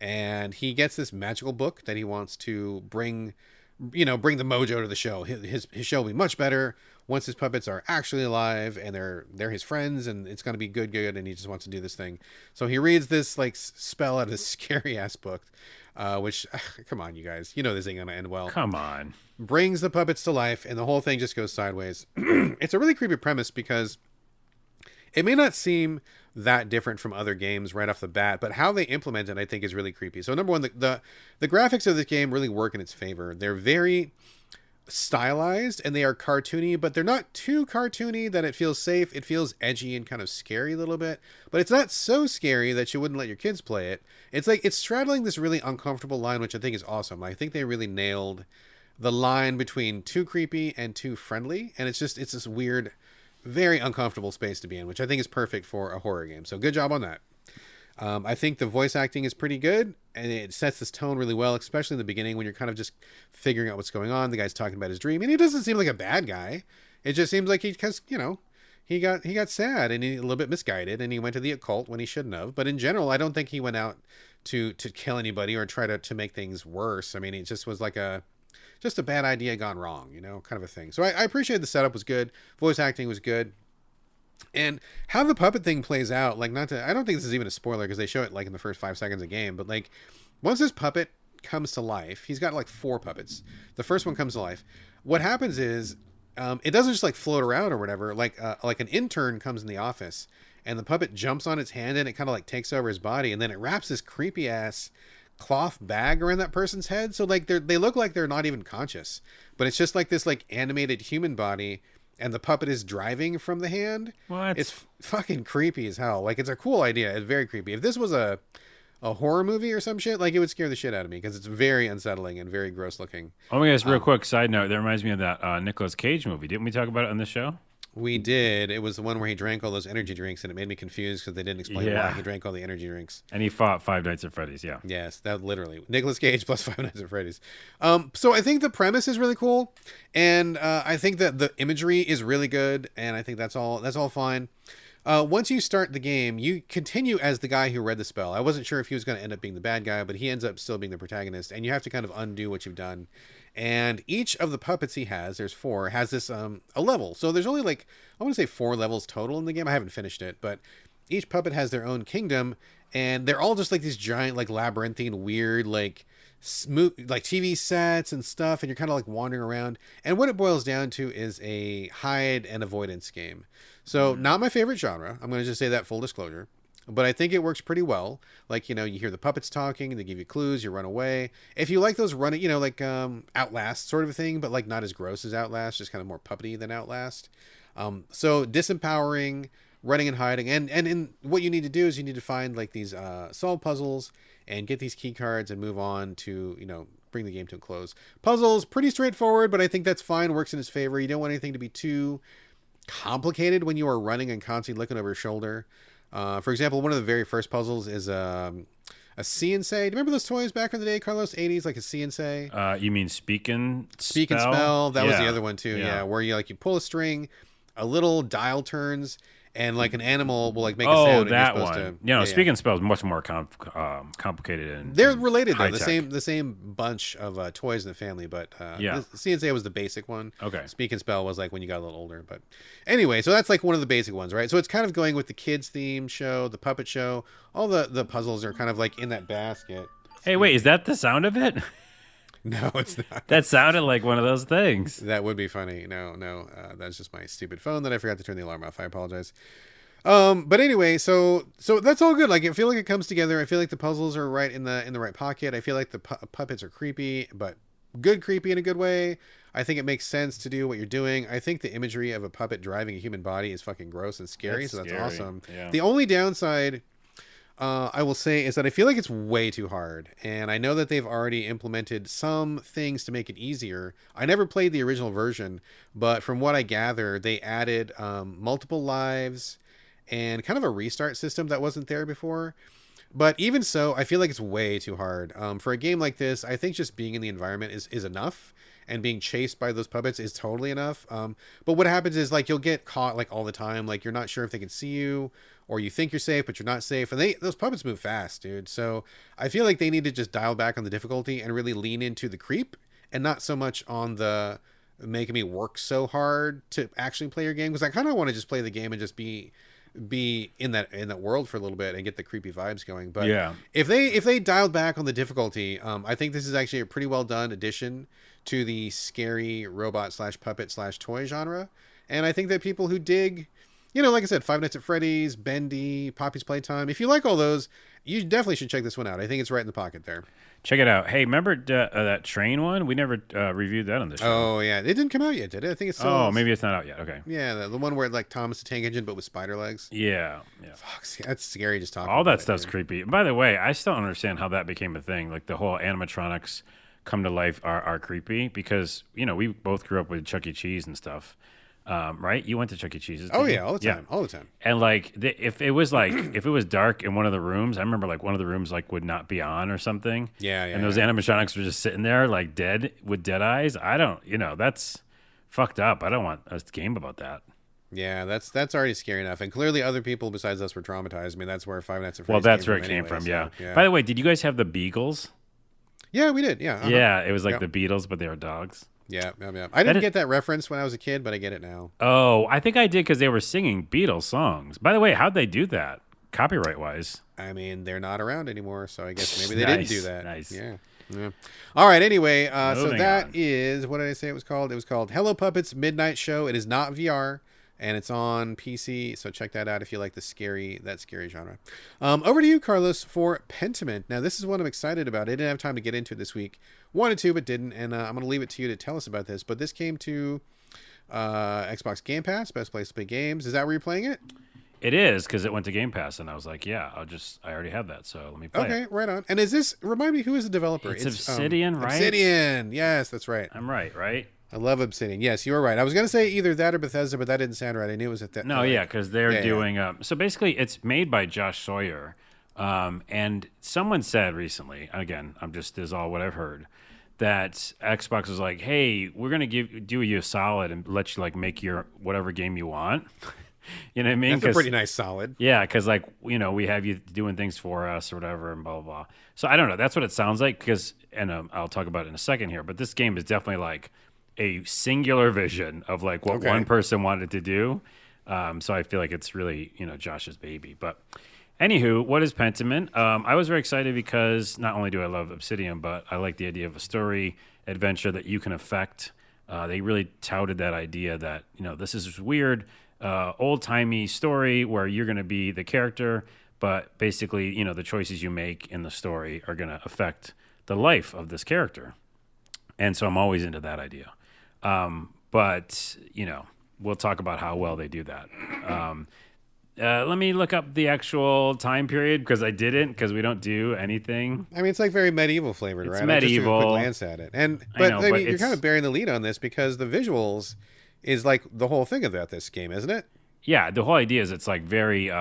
And he gets this magical book that he wants to bring the mojo to the show. His show will be much better once his puppets are actually alive and they're his friends, and it's going to be good. And he just wants to do this thing. So he reads this like spell out of this scary ass book, which, come on, you guys, this ain't going to end well. Come on. Brings the puppets to life, and the whole thing just goes sideways. It's a really creepy premise because it may not seem that different from other games right off the bat, but how they implement it, I think, is really creepy. So number one, the graphics of this game really work in its favor. They're very stylized and they are cartoony, but they're not too cartoony that it feels safe. It feels edgy and kind of scary a little bit, but it's not so scary that you wouldn't let your kids play it. It's like it's straddling this really uncomfortable line, which I think is awesome. I think they really nailed the line between too creepy and too friendly, and it's this weird, very uncomfortable space to be in, which I think is perfect for a horror game. So good job on that. I think the voice acting is pretty good, and it sets this tone really well, especially in the beginning when you're kind of just figuring out what's going on. The guy's talking about his dream, and he doesn't seem like a bad guy. It just seems like he got sad and a little bit misguided, and he went to the occult when he shouldn't have. But in general, I don't think he went out to kill anybody or try to make things worse. I mean, it just was like just a bad idea gone wrong, kind of a thing. So I appreciate the setup was good. Voice acting was good. And how the puppet thing plays out, like I don't think this is even a spoiler because they show it like in the first 5 seconds of the game, but like once this puppet comes to life, he's got like 4 puppets. The first one comes to life. What happens is it doesn't just like float around or whatever. Like an intern comes in the office and the puppet jumps on its hand and it kind of like takes over his body, and then it wraps this creepy ass cloth bag around that person's head, so like they look like they're not even conscious, but it's just like this like animated human body, and the puppet is driving from the hand. What? It's fucking creepy as hell. Like, it's a cool idea. It's very creepy. If this was a horror movie or some shit, like, it would scare the shit out of me because it's very unsettling and very gross looking. Oh my gosh, real quick side note, that reminds me of that Nicolas Cage movie. Didn't we talk about it on this show? We did. It was the one where he drank all those energy drinks, and it made me confused because they didn't explain why he drank all the energy drinks. And he fought Five Nights at Freddy's, yeah. Yes, that literally. Nicolas Cage plus Five Nights at Freddy's. So I think the premise is really cool, and I think that the imagery is really good, and I think that's all fine. Once you start the game, you continue as the guy who read the spell. I wasn't sure if he was going to end up being the bad guy, but he ends up still being the protagonist, and you have to kind of undo what you've done. And each of the puppets he has, there's 4, has this a level. So there's only like, I want to say 4 levels total in the game. I haven't finished it, but each puppet has their own kingdom, and they're all just like these giant, like labyrinthine, weird, like smooth, like TV sets and stuff, and you're kind of like wandering around. And what it boils down to is a hide and avoidance game. So not my favorite genre. I'm going to just say that, full disclosure. but I think it works pretty well. Like, you hear the puppets talking, they give you clues, you run away. If you like those running, like Outlast sort of a thing, but like not as gross as Outlast, just kind of more puppety than Outlast. So disempowering, running and hiding, and in what you need to do is you need to find like these solve puzzles and get these key cards and move on to bring the game to a close. Puzzles pretty straightforward, but I think that's fine. Works in its favor. You don't want anything to be too complicated when you are running and constantly looking over your shoulder. For example, one of the very first puzzles is a see and say. Do you remember those toys back in the day, Carlos? 80s, like a see and say. You mean speak and spell? That was the other one too. Yeah, where you pull a string, a little dial turns, and like an animal will like make a sound. Oh, that one. Speak and spell is much more complicated. And they're related though. High-tech. The same bunch of toys in the family, but yeah. The CNC was the basic one. Okay. Speak and spell was like when you got a little older. But anyway, so that's like one of the basic ones, right? So it's kind of going with the kids theme show, the puppet show. All the puzzles are kind of like in that basket. Hey, wait, is that the sound of it? No, it's not. That sounded like one of those things. That would be funny. No, that's just my stupid phone that I forgot to turn the alarm off. I apologize. But anyway, so that's all good. Like, I feel like it comes together. I feel like the puzzles are right in the right pocket. I feel like the puppets are creepy, but good creepy in a good way. I think it makes sense to do what you're doing. I think the imagery of a puppet driving a human body is fucking gross and scary. That's scary. Awesome. Yeah. The only downside, I will say, is that I feel like it's way too hard. And I know that they've already implemented some things to make it easier. I never played the original version, but from what I gather, they added multiple lives and kind of a restart system that wasn't there before. But even so, I feel like it's way too hard. For a game like this, I think just being in the environment is enough. And being chased by those puppets is totally enough. But what happens is, like, you'll get caught like all the time. Like, you're not sure if they can see you, or you think you're safe, but you're not safe. And those puppets move fast, dude. So I feel like they need to just dial back on the difficulty and really lean into the creep and not so much on the making me work so hard to actually play your game. Because I kind of want to just play the game and just be in that world for a little bit and get the creepy vibes going. But yeah, if they dialed back on the difficulty, I think this is actually a pretty well done addition to the scary robot / puppet / toy genre. And I think that people who dig, like I said, Five Nights at Freddy's, Bendy, Poppy's Playtime, if you like all those, you definitely should check this one out. I think it's right in the pocket there. Check it out. Hey, remember that train one? We never reviewed that on the show. Oh, yeah. It didn't come out yet, did it? I think it's still... Oh, maybe it's not out yet. Okay. Yeah, the one where like Thomas the Tank Engine, but with spider legs. Yeah. Fuck, that's scary just talking all about that stuff's creepy. By the way, I still don't understand how that became a thing. Like, the whole animatronics come to life are creepy because, we both grew up with Chuck E. Cheese and stuff. Right? You went to Chuck E. Cheese's. Oh yeah, all the time, all the time. And like, if it was dark in one of the rooms, I remember like one of the rooms like would not be on or something. Yeah. And those animatronics were just sitting there like dead with dead eyes. I don't, that's fucked up. I don't want a game about that. Yeah, that's already scary enough. And clearly, other people besides us were traumatized. I mean, that's where Five Nights at Freddy's. Well, that's where it came from. Yeah. By the way, did you guys have the Beagles? Yeah, we did. Yeah. Uh-huh. Yeah, it was like the Beatles, but they were dogs. Yeah. I didn't get that reference when I was a kid, but I get it now. Oh, I think I did because they were singing Beatles songs. By the way, how'd they do that, copyright-wise? I mean, they're not around anymore, so I guess maybe they didn't do that. Nice. Yeah. All right. Anyway, so that is, what did I say it was called? It was called Hello Puppets Midnight Show. It is not VR. And it's on PC, so check that out if you like that scary genre. Over to you, Carlos, for Pentiment. Now, this is what I'm excited about. I didn't have time to get into it this week. Wanted to, but didn't. And I'm going to leave it to you to tell us about this. But this came to Xbox Game Pass, best place to play games. Is that where you're playing it? It is, because it went to Game Pass, and I was like, yeah, I already have that, so let me play it. Okay, right on. And is this, remind me, who is the developer? It's Obsidian, right? Obsidian, yes, that's right. I'm right? I love Obsidian. Yes, you were right. I was going to say either that or Bethesda, but that didn't sound right. I knew it was at that. No, yeah, because they're doing... so basically, it's made by Josh Sawyer, and someone said recently, again, this is all what I've heard, that Xbox was like, hey, we're going to do you a solid and let you like make your whatever game you want. You know what I mean? That's a pretty nice solid. Yeah, because like, we have you doing things for us or whatever and blah, blah, blah. So I don't know. That's what it sounds like because, and I'll talk about it in a second here, but this game is definitely like a singular vision of like what one person wanted to do. So I feel like it's really, Josh's baby. But anywho, what is Pentiment? I was very excited because not only do I love Obsidian, but I like the idea of a story adventure that you can affect. They really touted that idea that, this is this weird, old-timey story where you're going to be the character, but basically, the choices you make in the story are going to affect the life of this character. And so I'm always into that idea. But, we'll talk about how well they do that. Let me look up the actual time period because I didn't, because we don't do anything. I mean, it's like very medieval flavored, It's right? medieval. I just took a quick glance at it. You're kind of bearing the lead on this because the visuals is like the whole thing about this game, isn't it? Yeah, the whole idea is it's like very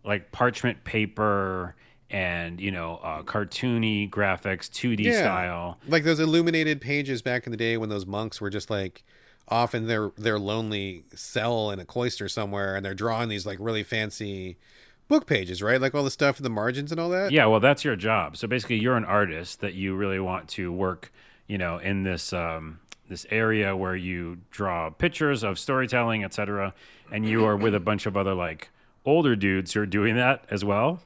like parchment paper and, cartoony graphics, 2D style. Like those illuminated pages back in the day when those monks were just like off in their lonely cell in a cloister somewhere, and they're drawing these like really fancy book pages, right? Like all the stuff in the margins and all that. Yeah, well, that's your job. So basically, you're an artist that you really want to work, in this this area where you draw pictures of storytelling, etc. And you are with a bunch of other like older dudes who are doing that as well.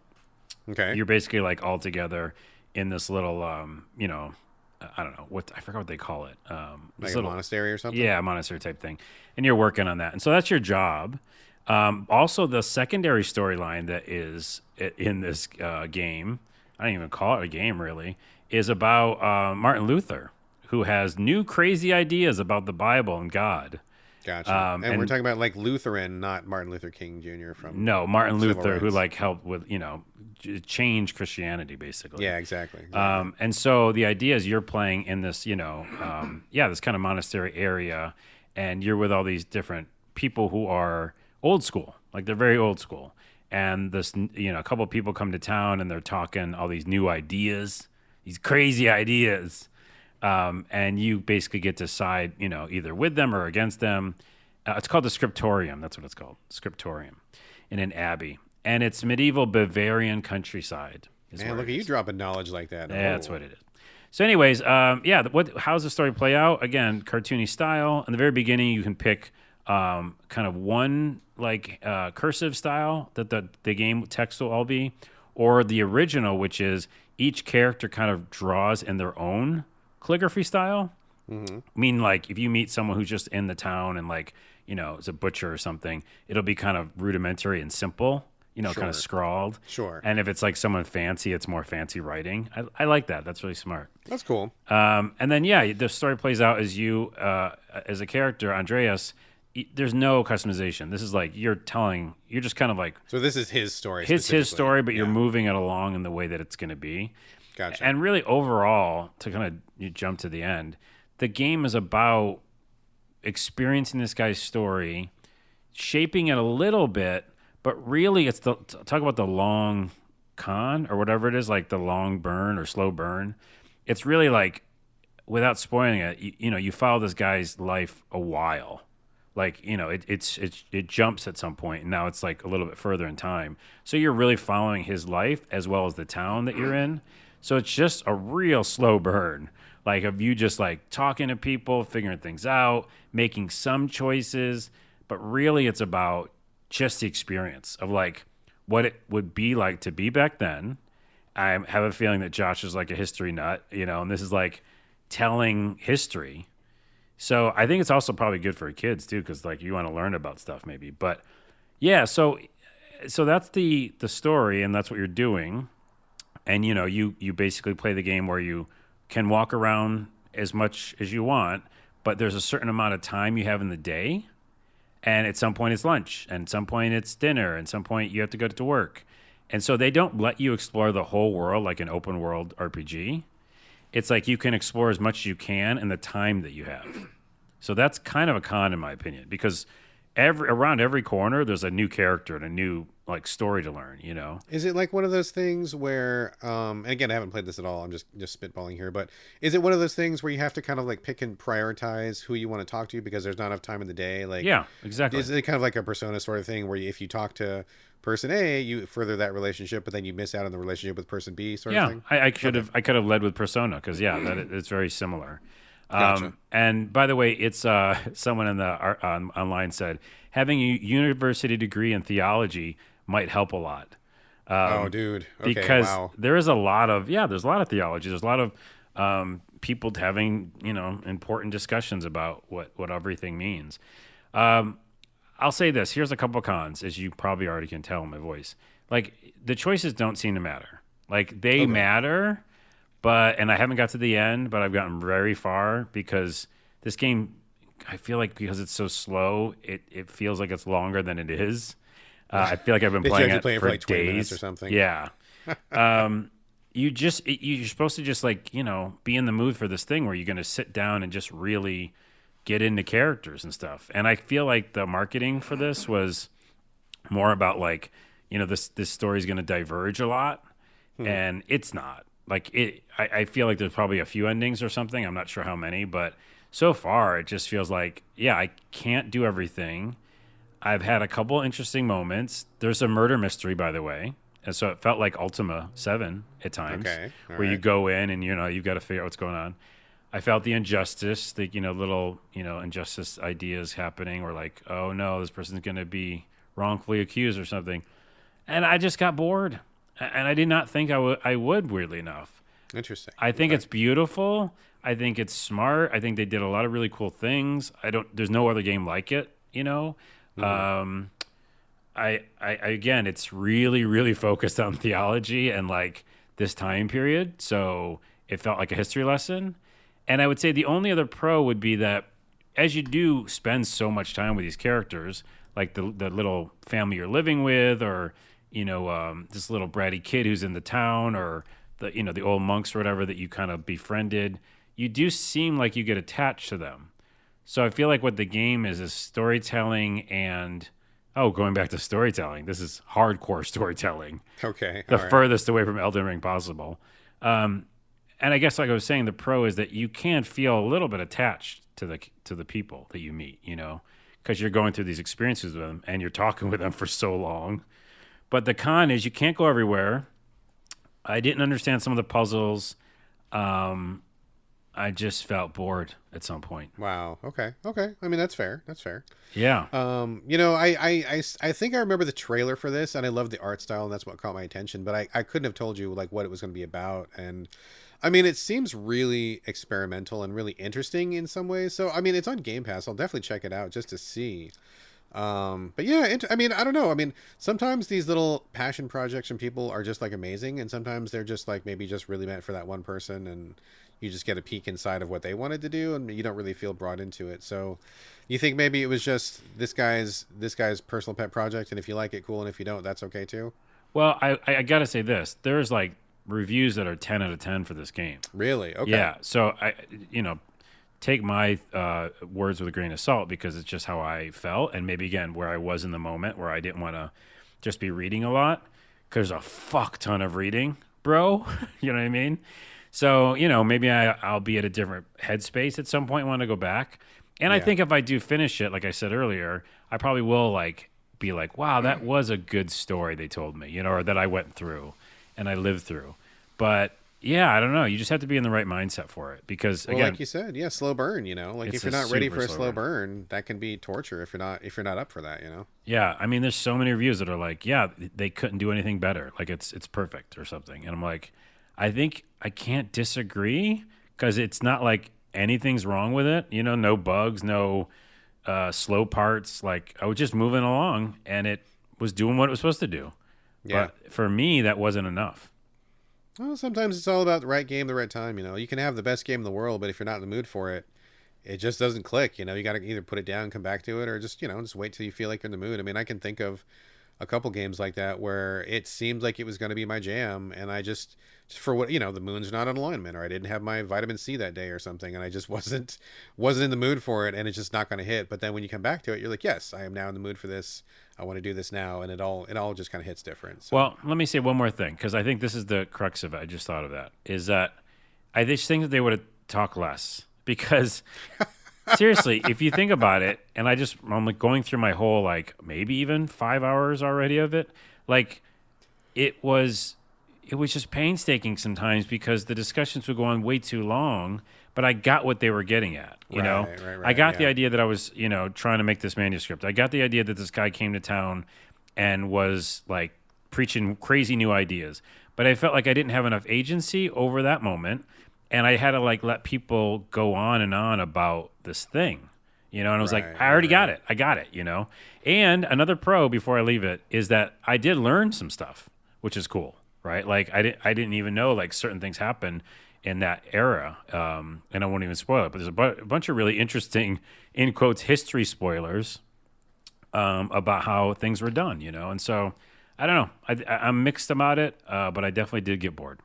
Okay. You're basically like all together in this little, I don't know I forgot what they call it. Like a monastery or something? Yeah, a monastery type thing. And you're working on that. And so that's your job. Also, the secondary storyline that is in this game, I don't even call it a game really, is about Martin Luther, who has new crazy ideas about the Bible and God. Gotcha. And we're talking about like Lutheran, not Martin Luther King Jr. from Martin Luther, rights. who like helped with change Christianity basically. Yeah, exactly. And so the idea is you're playing in this this kind of monastery area, and you're with all these different people who are old school, like they're very old school. And this a couple of people come to town and they're talking all these new ideas, these crazy ideas. And you basically get to side, either with them or against them. It's called the Scriptorium. That's what it's called, Scriptorium, in an abbey. And it's medieval Bavarian countryside. Man, look at you dropping knowledge like that. Yeah, that's what it is. So anyways, how's the story play out? Again, cartoony style. In the very beginning, you can pick kind of one like cursive style that the game text will all be, or the original, which is each character kind of draws in their own calligraphy style. Mm-hmm. I mean, like if you meet someone who's just in the town and like, is a butcher or something, it'll be kind of rudimentary and simple, Sure. kind of scrawled. Sure. And if it's like someone fancy, it's more fancy writing. I like that. That's really smart. That's cool. And then, the story plays out as you, as a character, Andreas, there's no customization. This is like you're just kind of like. So this is his story. His story, but you're moving it along in the way that it's going to be. Gotcha. And really, overall, to kind of you jump to the end, the game is about experiencing this guy's story, shaping it a little bit, but really, it's talk about the long con or whatever it is, like the long burn or slow burn. It's really like, without spoiling it, you follow this guy's life a while. Like, it jumps at some point, and now it's like a little bit further in time. So you're really following his life as well as the town that you're in. So it's just a real slow burn, like of you just like talking to people, figuring things out, making some choices, but really it's about just the experience of like what it would be like to be back then. I have a feeling that Josh is like a history nut, and this is like telling history. So I think it's also probably good for kids too, because like you want to learn about stuff maybe. But yeah, so that's the story, and that's what you're doing. And you basically play the game where you can walk around as much as you want, but there's a certain amount of time you have in the day. And at some point it's lunch, and at some point it's dinner, and at some point you have to go to work. And so they don't let you explore the whole world like an open world RPG. It's like you can explore as much as you can in the time that you have. So that's kind of a con in my opinion, because around every corner there's a new character and a new like story to learn, Is it like one of those things where and again, I haven't played this at all, I'm just spitballing here, but is it one of those things where you have to kind of like pick and prioritize who you want to talk to because there's not enough time in the day? Like, yeah, exactly. Is it kind of like a Persona sort of thing where if you talk to person A, you further that relationship, but then you miss out on the relationship with person B sort of thing? I could have led with Persona, because it's very similar. Gotcha. And by the way, it's someone in the online said having a university degree in theology might help a lot. Oh, dude. Okay, because wow. there's a lot of theology. There's a lot of people having important discussions about what everything means. I'll say this: here's a couple cons, as you probably already can tell in my voice. like the choices don't seem to matter. Like they Okay. matter, and I haven't got to the end, but I've gotten very far because this game, I feel like because it's so slow, it feels like it's longer than it is. I feel like I've been Did you playing actually it play it for for like 20 minutes or days. something? Yeah. You're supposed to just like, be in the mood for this thing where you're going to sit down and just really get into characters and stuff. And I feel like the marketing for this was more about like, this story is going to diverge a lot, and it's not. Like I feel like there's probably a few endings or something. I'm not sure how many, but so far it just feels like, yeah, I can't do everything. I've had a couple interesting moments. There's a murder mystery, by the way. And so it felt like Ultima 7 at times, Okay. All where you right. go in and, you've got to figure out what's going on. I felt the injustice, the, little, injustice ideas happening, or like, oh no, this person's going to be wrongfully accused or something. And I just got bored. And I did not think I would, weirdly enough. Interesting. I think Okay. it's beautiful. I think it's smart. I think they did a lot of really cool things. There's no other game like it, Um, I again, it's really, really focused on theology and like this time period. So it felt like a history lesson. And I would say the only other pro would be that as you do spend so much time with these characters, like the little family you're living with, or this little bratty kid who's in the town, or the old monks or whatever that you kind of befriended, you do seem like you get attached to them. So I feel like what the game is storytelling and going back to storytelling. This is hardcore storytelling, Okay. the All right. furthest away from Elden Ring possible. And I guess, like I was saying, the pro is that you can feel a little bit attached to the people that you meet, because you're going through these experiences with them and you're talking with them for so long. But the con is you can't go everywhere. I didn't understand some of the puzzles. I just felt bored at some point. Wow. Okay. Okay. I mean, that's fair. That's fair. Yeah. I think I remember the trailer for this, and I love the art style, and that's what caught my attention. But I couldn't have told you like what it was going to be about. And I mean, it seems really experimental and really interesting in some ways. So I mean, it's on Game Pass. I'll definitely check it out just to see. But yeah, I mean, I don't know. I mean, sometimes these little passion projects from people are just like amazing, and sometimes they're just like maybe just really meant for that one person, and you just get a peek inside of what they wanted to do, and you don't really feel brought into it. So, you think maybe it was just this guy's personal pet project, and if you like it, cool, and if you don't, that's okay too. Well, I got to say this. There's like reviews that are 10 out of 10 for this game. Really? Okay. Yeah. So take my words with a grain of salt, because it's just how I felt, and maybe again where I was in the moment, where I didn't want to just be reading a lot, because there's a fuck ton of reading, bro. You know what I mean? So maybe I'll be at a different headspace at some point. Want to go back, and I Yeah. think if I do finish it, like I said earlier, I probably will like be like, wow, that was a good story they told me, or that I went through and I lived through. But yeah, I don't know. You just have to be in the right mindset for it, because Well, again, like you said, yeah, slow burn. Like it's if you're a not ready super for a slow slow burn, that can be torture if you're not up for that. yeah, I mean, there's so many reviews that are like, yeah, they couldn't do anything better. Like it's perfect or something. And I'm like, I think I can't disagree, because it's not like anything's wrong with it. No bugs, no slow parts. Like I was just moving along, and it was doing what it was supposed to do. Yeah. But for me, that wasn't enough. Well, sometimes it's all about the right game, the right time. You can have the best game in the world, but if you're not in the mood for it, it just doesn't click. You got to either put it down, come back to it, or just wait till you feel like you're in the mood. I mean, I can think of a couple games like that where it seemed like it was going to be my jam, and I just for what the moon's not in alignment, or I didn't have my vitamin C that day or something, and I just wasn't in the mood for it, and it's just not going to hit. But then when you come back to it, you're like, yes, I am now in the mood for this. I want to do this now, and it all just kind of hits different. So. Well, let me say one more thing, because I think this is the crux of it. I just thought of that. Is that I just think that they would have talked less, because seriously, if you think about it, and I'm like going through my whole like maybe even 5 hours already of it, like it was just painstaking sometimes, because the discussions would go on way too long. But I got what they were getting at, Right, I got the yeah. idea that I was, trying to make this manuscript. I got the idea that this guy came to town and was like preaching crazy new ideas. But I felt like I didn't have enough agency over that moment, and I had to like let people go on and on about this thing. You know, and I was like, Right, I right, already got right. it. I got it, you know? And another pro before I leave it is that I did learn some stuff, which is cool, right? Like I didn't even know like certain things happen in that era. And I won't even spoil it, but there's a bunch of really interesting, in quotes, history spoilers about how things were done, you know? And so I don't know. I'm mixed about it, but I definitely did get bored.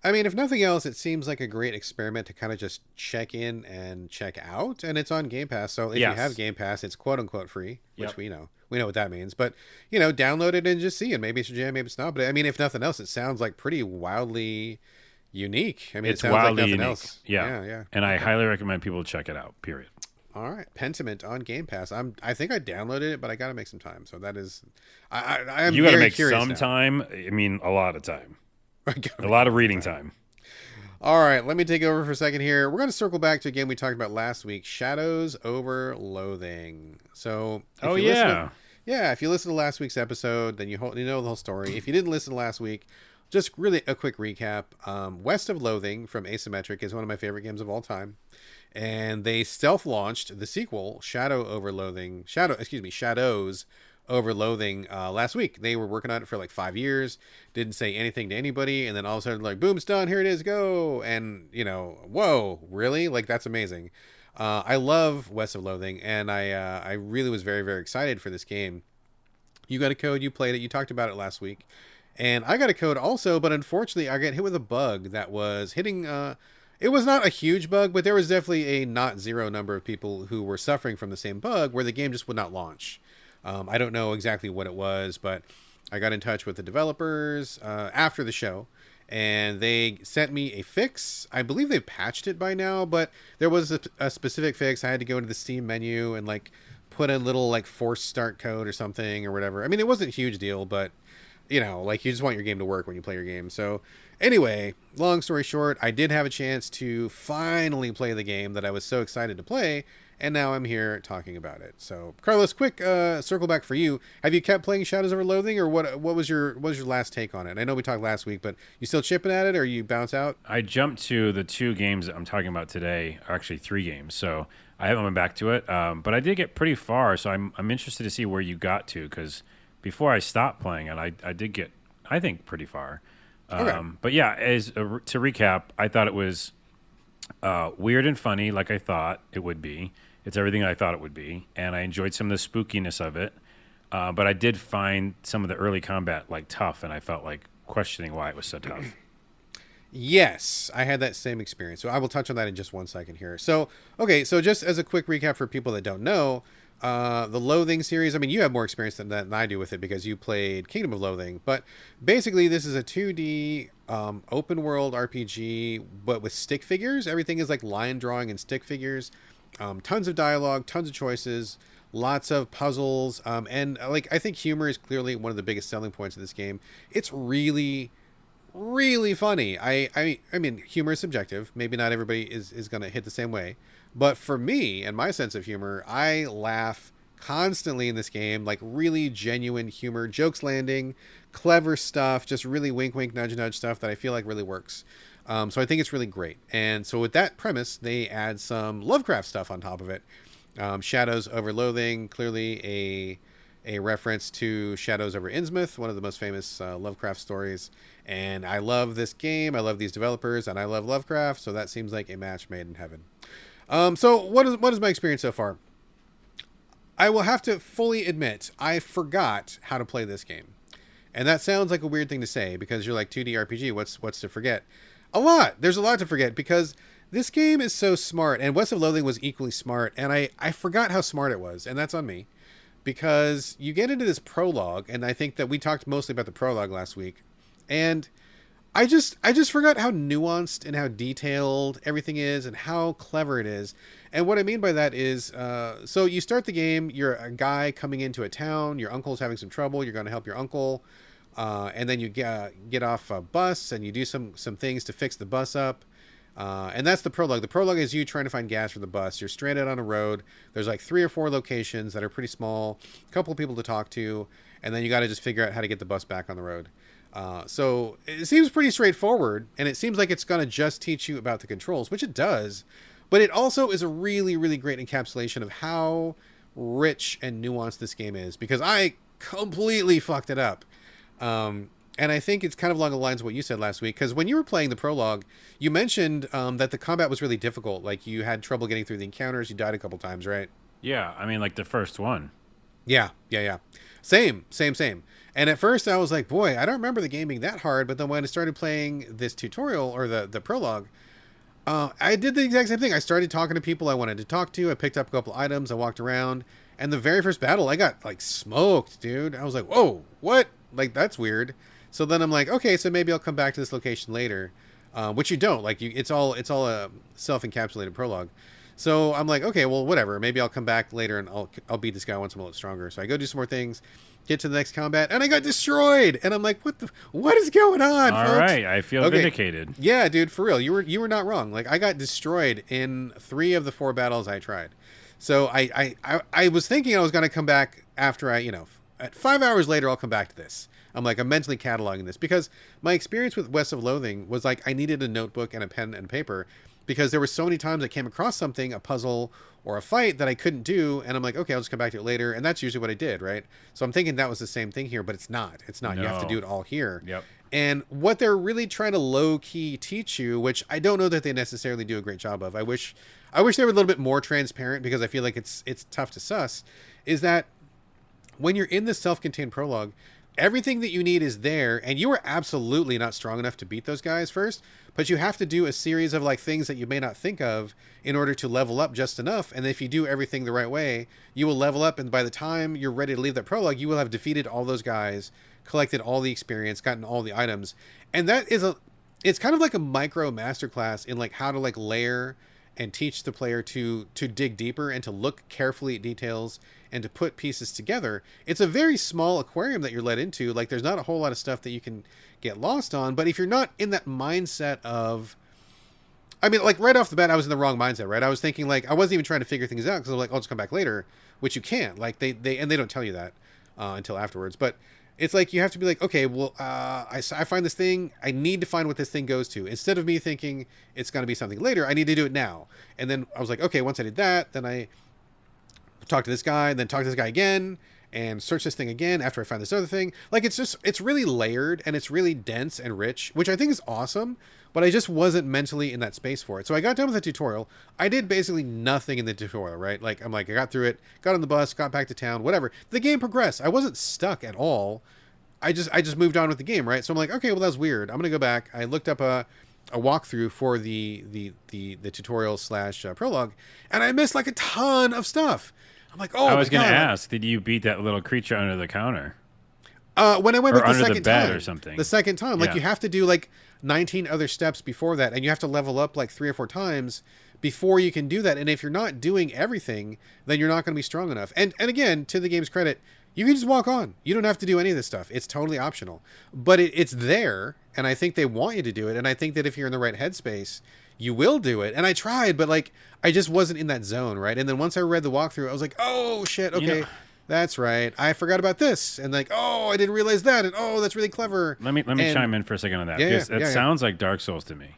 I mean, if nothing else, it seems like a great experiment to kind of just check in and check out, and it's on Game Pass. So if you have Yes. Game Pass, it's quote unquote free, which Yep. we know what that means. But you know, download it and just see it. Maybe it's your jam, maybe it's not. But I mean, if nothing else, it sounds like pretty wildly unique. I mean, it It's sounds like wildly nothing unique. else. Yeah. Yeah, yeah. And I Okay. highly recommend people check it out, period. All right, Pentiment on Game Pass. I think I downloaded it, but I got to make some time. So that is, I am You got to very make curious some now. time. I mean, a lot of time, I gotta a make lot of some reading time. time. All right, let me take over for a second here. We're going to circle back to a game we talked about last week, Shadows over Loathing. So, if Oh, you listen yeah. if you listen to last week's episode, then you know the whole story. If you didn't listen to last week, just really a quick recap. West of Loathing from Asymmetric is one of my favorite games of all time, and they stealth launched the sequel, Shadows over Loathing last week. They were working on it for like 5 years, didn't say anything to anybody, and then all of a sudden, like, boom, it's done, here it is, go. And, you know, whoa, really? Like, that's amazing. I love West of Loathing, and I really was very, very excited for this game. You got a code, you played it, you talked about it last week. And I got a code also, but unfortunately, I got hit with a bug that was hitting. It was not a huge bug, but there was definitely a not zero number of people who were suffering from the same bug where the game just would not launch. I don't know exactly what it was, but I got in touch with the developers after the show, and they sent me a fix. I believe they've patched it by now, but there was a specific fix. I had to go into the Steam menu and like put a little like force start code or something or whatever. I mean, it wasn't a huge deal, but you know, like you just want your game to work when you play your game. So anyway, long story short, I did have a chance to finally play the game that I was so excited to play, and now I'm here talking about it. So Carlos, quick circle back for you. Have you kept playing Shadows over Loathing, or what was your last take on it? I know we talked last week, but you still chipping at it, or you bounce out? I jumped to the two games that I'm talking about today, or actually three games. So I haven't went back to it, but I did get pretty far. So I'm interested to see where you got to, because before I stopped playing it, I did get, I think, pretty far. Okay. But yeah, to recap, I thought it was weird and funny, like I thought it would be. It's everything I thought it would be, and I enjoyed some of the spookiness of it. But I did find some of the early combat like tough, and I felt like questioning why it was so tough. Yes, I had that same experience. So I will touch on that in just 1 second here. So, okay, so just as a quick recap for people that don't know, the Loathing series, I mean, you have more experience than I do with it because you played Kingdom of Loathing. But basically, this is a 2D open world RPG, but with stick figures. Everything is like line drawing and stick figures. Tons of dialogue, tons of choices, lots of puzzles. And like, I think humor is clearly one of the biggest selling points of this game. It's really funny. I mean, humor is subjective. Maybe not everybody is going to hit the same way. But for me and my sense of humor, I laugh constantly in this game, like really genuine humor, jokes landing, clever stuff, just really wink, wink, nudge, nudge stuff that I feel like really works. So I think it's really great. And so with that premise, they add some Lovecraft stuff on top of it. Shadows over Loathing, clearly a reference to Shadows over Innsmouth, one of the most famous Lovecraft stories. And I love this game. I love these developers, and I love Lovecraft. So that seems like a match made in heaven. So what is my experience so far? I will have to fully admit I forgot how to play this game, and that sounds like a weird thing to say because you're like 2D RPG. What's to forget? A lot. There's a lot to forget because this game is so smart, and West of Loathing was equally smart, and I forgot how smart it was, and that's on me because you get into this prologue, and I think that we talked mostly about the prologue last week, and I just forgot how nuanced and how detailed everything is and how clever it is. And what I mean by that is, so you start the game, you're a guy coming into a town, your uncle's having some trouble, you're going to help your uncle, and then you get off a bus and you do some things to fix the bus up. And that's the prologue. The prologue is you trying to find gas for the bus. You're stranded on a road. There's like 3 or 4 locations that are pretty small, a couple of people to talk to, and then you got to just figure out how to get the bus back on the road. So it seems pretty straightforward, and it seems like it's going to just teach you about the controls, which it does. but it also is a really, really great encapsulation of how rich and nuanced this game is, because I completely fucked it up. And I think it's kind of along the lines of what you said last week, because when you were playing the prologue, you mentioned that the combat was really difficult. Like, you had trouble getting through the encounters. You died a couple times, right? Yeah, I mean, like the first one. Yeah. Same. And at first I was like, boy, I don't remember the game being that hard. But then when I started playing this tutorial, or the prologue, I did the exact same thing. I started talking to people I wanted to talk to. I picked up a couple items. I walked around. And the very first battle, I got, like, smoked, dude. I was like, whoa, what? Like, that's weird. So then I'm like, okay, so maybe I'll come back to this location later, which you don't. Like, it's all a self-encapsulated prologue. So I'm like, okay, well, whatever. Maybe I'll come back later and I'll beat this guy once I'm a little stronger. So I go do some more things, get to the next combat, and I got destroyed. And I'm like, what is going on, All folks? right, I feel vindicated. Yeah, dude, for real. You were not wrong. Like, I got destroyed in 3 of the 4 battles I tried. So I was thinking I was going to come back after at 5 hours later, I'll come back to this. I'm mentally cataloging this, because my experience with West of Loathing was like, I needed a notebook and a pen and paper, because there were so many times I came across something, a puzzle or a fight, that I couldn't do. And I'm like, okay, I'll just come back to it later. And that's usually what I did. Right. So I'm thinking that was the same thing here, but it's not. No. You have to do it all here. Yep. And what they're really trying to low key teach you, which I don't know that they necessarily do a great job of. I wish they were a little bit more transparent, because I feel like it's tough to suss, is that when you're in the self-contained prologue, everything that you need is there, and you are absolutely not strong enough to beat those guys first, but you have to do a series of like things that you may not think of in order to level up just enough. And if you do everything the right way, you will level up, and by the time you're ready to leave that prologue, you will have defeated all those guys, collected all the experience, gotten all the items. And that is it's kind of like a micro masterclass in like how to like layer and teach the player to dig deeper and to look carefully at details and to put pieces together. It's a very small aquarium that you're led into. Like, there's not a whole lot of stuff that you can get lost on. But if you're not in that mindset of, I mean, like, right off the bat, I was in the wrong mindset, right? I was thinking, like, I wasn't even trying to figure things out, because I'm like, I'll just come back later, which you can't. Like, they don't tell you that until afterwards. But it's like, you have to be like, okay, well, I find this thing, I need to find what this thing goes to. Instead of me thinking it's going to be something later, I need to do it now. And then I was like, okay, once I did that, then I talk to this guy, and then talk to this guy again, and search this thing again after I find this other thing. Like, it's really layered, and it's really dense and rich, which I think is awesome, but I just wasn't mentally in that space for it. So I got done with the tutorial. I did basically nothing in the tutorial, right? Like, I got through it, got on the bus, got back to town, whatever. The game progressed. I wasn't stuck at all. I just moved on with the game, right? So I'm like, okay, well, that's weird. I'm gonna go back. I looked up a walkthrough for the tutorial / prologue, and I missed like a ton of stuff. I'm like, oh, I was going to ask, did you beat that little creature under the counter? When I went or back under the second the bed time, or something. The second time, like, Yeah. you have to do like 19 other steps before that, and you have to level up like 3 or 4 times before you can do that. And if you're not doing everything, then you're not going to be strong enough. And again, to the game's credit, you can just walk on. You don't have to do any of this stuff. It's totally optional. But it's there, and I think they want you to do it. And I think that if you're in the right headspace, you will do it. And I tried, but like, I just wasn't in that zone, right? And then once I read the walkthrough, I was like, oh shit, okay, that's right, I forgot about this, and like, oh, I didn't realize that, and oh, that's really clever. Let me chime in for a second on that. Yeah, because yeah, it yeah. sounds like Dark Souls to me.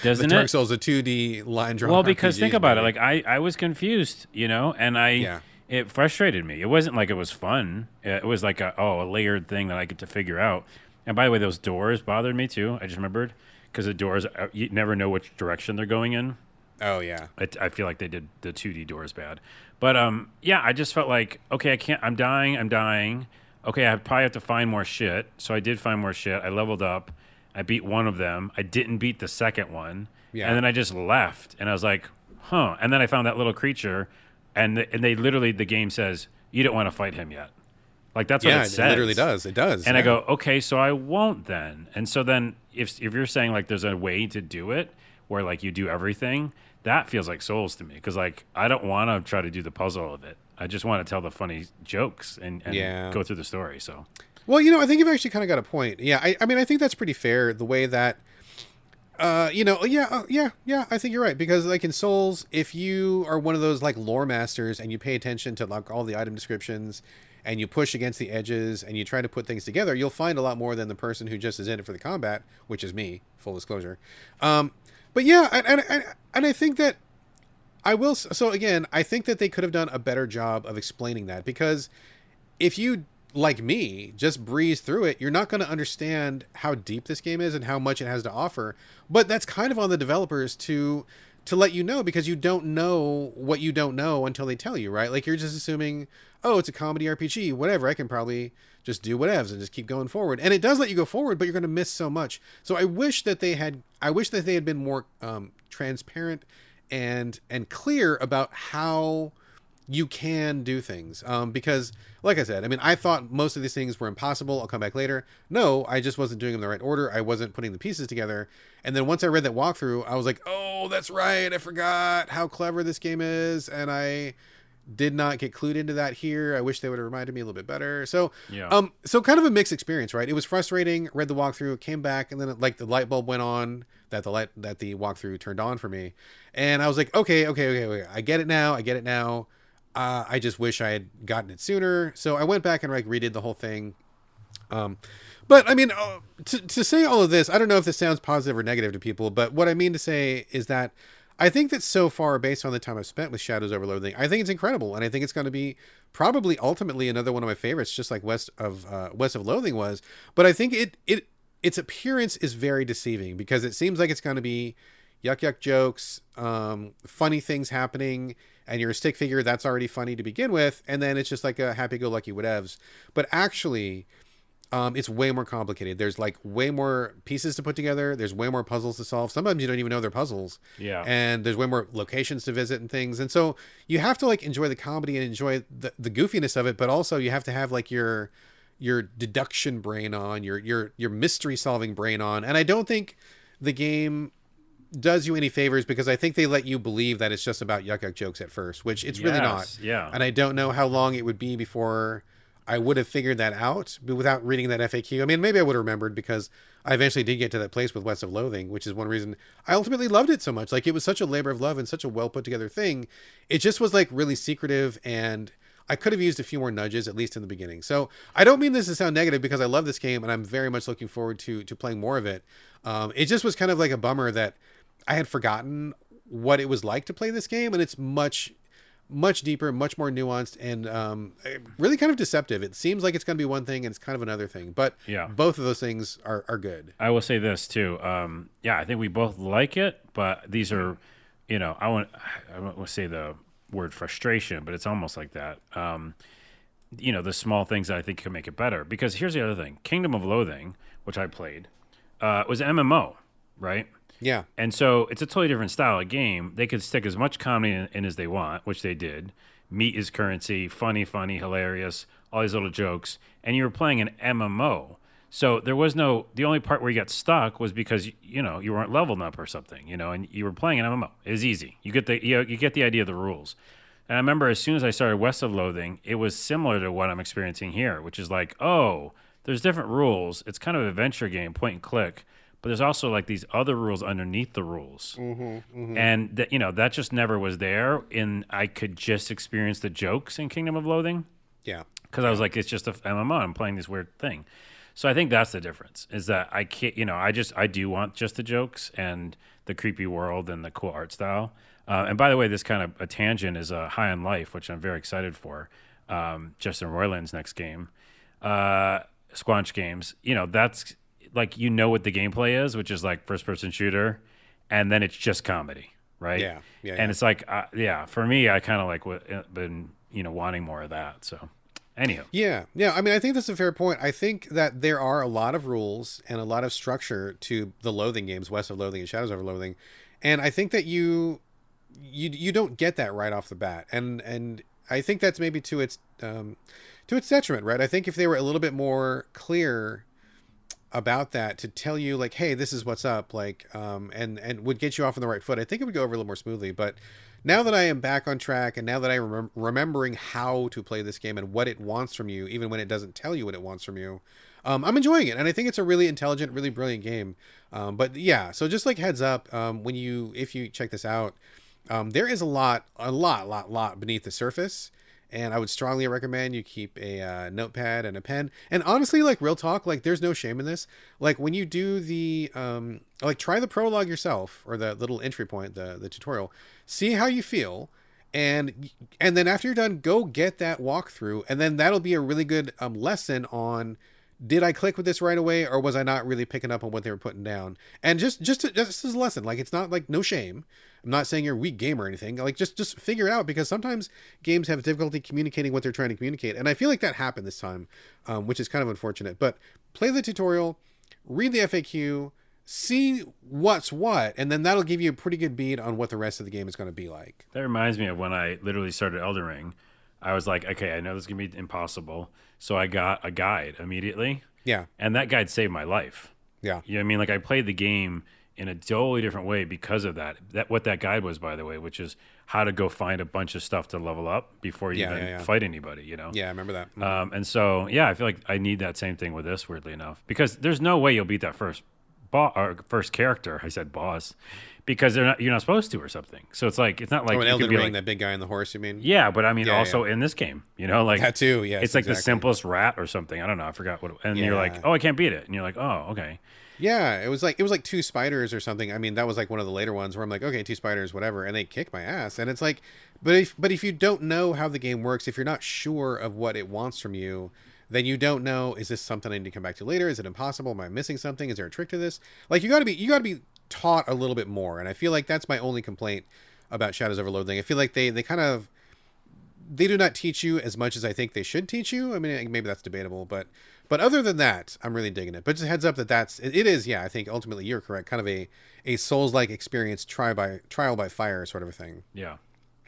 Doesn't Dark it? Souls, a 2D line drawn. Well, because think about it. maybe. Like, I was confused, and it frustrated me. It wasn't like it was fun. It was like a layered thing that I get to figure out. And by the way, those doors bothered me too. I just remembered, because the doors, you never know which direction they're going in. Oh yeah. I feel like they did the 2D doors bad. But I just felt like, okay, I'm dying. Okay, I probably have to find more shit. So I did find more shit. I leveled up. I beat one of them. I didn't beat the second one. Yeah. And then I just left. And I was like, huh. And then I found that little creature. And they literally, the game says, you don't want to fight him yet. Like, that's what it says. It literally does. It does. And I go, okay, so I won't then. And so then if you're saying, like, there's a way to do it where, like, you do everything, that feels like Souls to me. Because, like, I don't want to try to do the puzzle of it. I just want to tell the funny jokes and go through the story. So, well, I think you've actually kind of got a point. Yeah, I mean, I think that's pretty fair, the way that, I think you're right. Because, like, in Souls, if you are one of those, like, lore masters and you pay attention to, like, all the item descriptions and you push against the edges and you try to put things together, you'll find a lot more than the person who just is in it for the combat, which is me, full disclosure. But yeah, and I think that so again, I think that they could have done a better job of explaining that, because if you, like me, just breeze through it, you're not going to understand how deep this game is and how much it has to offer. But that's kind of on the developers to let you know, because you don't know what you don't know until they tell you, right? Like, you're just assuming, oh, it's a comedy RPG, whatever, I can probably just do whatevs and just keep going forward. And it does let you go forward, but you're going to miss so much. So I wish that they had been more transparent and clear about how you can do things, because like I said, I mean, I thought most of these things were impossible. I'll come back later. No, I just wasn't doing them in the right order. I wasn't putting the pieces together. And then once I read that walkthrough, I was like, oh, that's right, I forgot how clever this game is, and I did not get clued into that here. I wish they would have reminded me a little bit better. So Yeah. so kind of a mixed experience, right? It was frustrating. Read the walkthrough, came back, and then like the light bulb went on, that the walkthrough turned on for me, and I was like, okay, I get it now. I just wish I had gotten it sooner. So I went back and like redid the whole thing. But I mean, to say all of this, I don't know if this sounds positive or negative to people, but what I mean to say is that I think that so far, based on the time I've spent with Shadows Over Loathing, I think it's incredible, and I think it's going to be probably ultimately another one of my favorites, just like West of Loathing was. But I think its appearance is very deceiving, because it seems like it's going to be yuck jokes, funny things happening, and you're a stick figure that's already funny to begin with, and then it's just like a happy-go-lucky whatevs. But actually, it's way more complicated. There's like way more pieces to put together. There's way more puzzles to solve. Sometimes you don't even know they're puzzles. Yeah. And there's way more locations to visit and things. And so you have to like enjoy the comedy and enjoy the goofiness of it, but also you have to have like your deduction brain on, your mystery solving brain on. And I don't think the game does you any favors, because I think they let you believe that it's just about yuck jokes at first, which it's really not. Yeah. And I don't know how long it would be before I would have figured that out, but without reading that FAQ. I mean, maybe I would have remembered, because I eventually did get to that place with West of Loathing, which is one reason I ultimately loved it so much. Like, it was such a labor of love and such a well put together thing. It just was like really secretive, and I could have used a few more nudges, at least in the beginning. So I don't mean this to sound negative, because I love this game and I'm very much looking forward to playing more of it. It just was kind of like a bummer that I had forgotten what it was like to play this game, and it's much deeper, much more nuanced, and really kind of deceptive. It seems like it's going to be one thing and it's kind of another thing, but Yeah. both of those things are good. I will say this too. Yeah, I think we both like it, but these are, I don't want to say the word frustration, but it's almost like that. The small things that I think can make it better. Because here's the other thing: Kingdom of Loathing, which I played, was an MMO, right? Yeah. And so it's a totally different style of game. They could stick as much comedy in as they want, which they did. Meat is currency, funny, hilarious, all these little jokes. And you were playing an MMO. So there was the only part where you got stuck was because, you weren't leveled up or something, and you were playing an MMO. It was easy. You get the idea of the rules. And I remember as soon as I started West of Loathing, it was similar to what I'm experiencing here, which is like, oh, there's different rules. It's kind of an adventure game, point and click. But there's also like these other rules underneath the rules, and that just never was there. And I could just experience the jokes in Kingdom of Loathing, Yeah. because I was like, it's just a MMO. I'm playing this weird thing, so I think that's the difference. Is that I can't, I do want just the jokes and the creepy world and the cool art style. And by the way, this kind of a tangent is High on Life, which I'm very excited for. Justin Roiland's next game, Squanch Games. That's like, what the gameplay is, which is like first person shooter, and then it's just comedy, right? Yeah. And it's like, for me, I kind of like been wanting more of that. So, anyhow, Yeah. I mean, I think that's a fair point. I think that there are a lot of rules and a lot of structure to the Loathing games, West of Loathing and Shadows Over Loathing, and I think that you don't get that right off the bat, and I think that's maybe to its detriment, right? I think if they were a little bit more clear about that, to tell you like, hey, this is what's up, like, and would get you off on the right foot, I think it would go over a little more smoothly. But now that I am back on track, and now that I remembering how to play this game and what it wants from you, even when it doesn't tell you what it wants from you, I'm enjoying it, and I think it's a really intelligent, really brilliant game. But yeah, so just like heads up, if you check this out, there is a lot beneath the surface. And I would strongly recommend you keep a notepad and a pen. And honestly, like real talk, like there's no shame in this. Like when you do the like try the prologue yourself or the little entry point, the tutorial, see how you feel. And then after you're done, go get that walkthrough, and then that'll be a really good lesson on, did I click with this right away, or was I not really picking up on what they were putting down? And just as a lesson, like it's not like no shame. I'm not saying you're a weak gamer or anything. Like just figure it out, because sometimes games have difficulty communicating what they're trying to communicate, and I feel like that happened this time, which is kind of unfortunate. But play the tutorial, read the FAQ, see what's what, and then that'll give you a pretty good bead on what the rest of the game is going to be like. That reminds me of when I literally started Elden Ring. I was like, okay, I know this is going to be impossible. So I got a guide immediately. Yeah. And that guide saved my life. Yeah. You know what I mean? Like I played the game in a totally different way because of that. What that guide was, by the way, which is how to go find a bunch of stuff to level up before you fight anybody, you know? Yeah, I remember that. And so, yeah, I feel like I need that same thing with this, weirdly enough, because there's no way you'll beat that first character. I said boss, because you're not supposed to or something. So it's like, it's not like in you Elden could be Ring, like, that big guy on the horse, you mean? yeah, but I mean also in this game, you know, like that too. Yes, it's like the simplest rat or something. I don't know. I forgot what. And you're like, oh, I can't beat it. And you're like, oh, okay. Yeah, it was like two spiders or something. I mean, that was like one of the later ones where I'm like, okay, two spiders, whatever, and they kick my ass. And it's like, but if you don't know how the game works, if you're not sure of what it wants from you, then you don't know, is this something I need to come back to later? Is it impossible? Am I missing something? Is there a trick to this? Like you got to be taught a little bit more. And I feel like that's my only complaint about Shadows over Loathing. I feel like they do not teach you as much as I think they should teach you. I mean, maybe that's debatable, but other than that, I'm really digging it. But just a heads up it is, yeah, I think ultimately you're correct. Kind of a Souls-like experience, trial by fire sort of a thing. Yeah.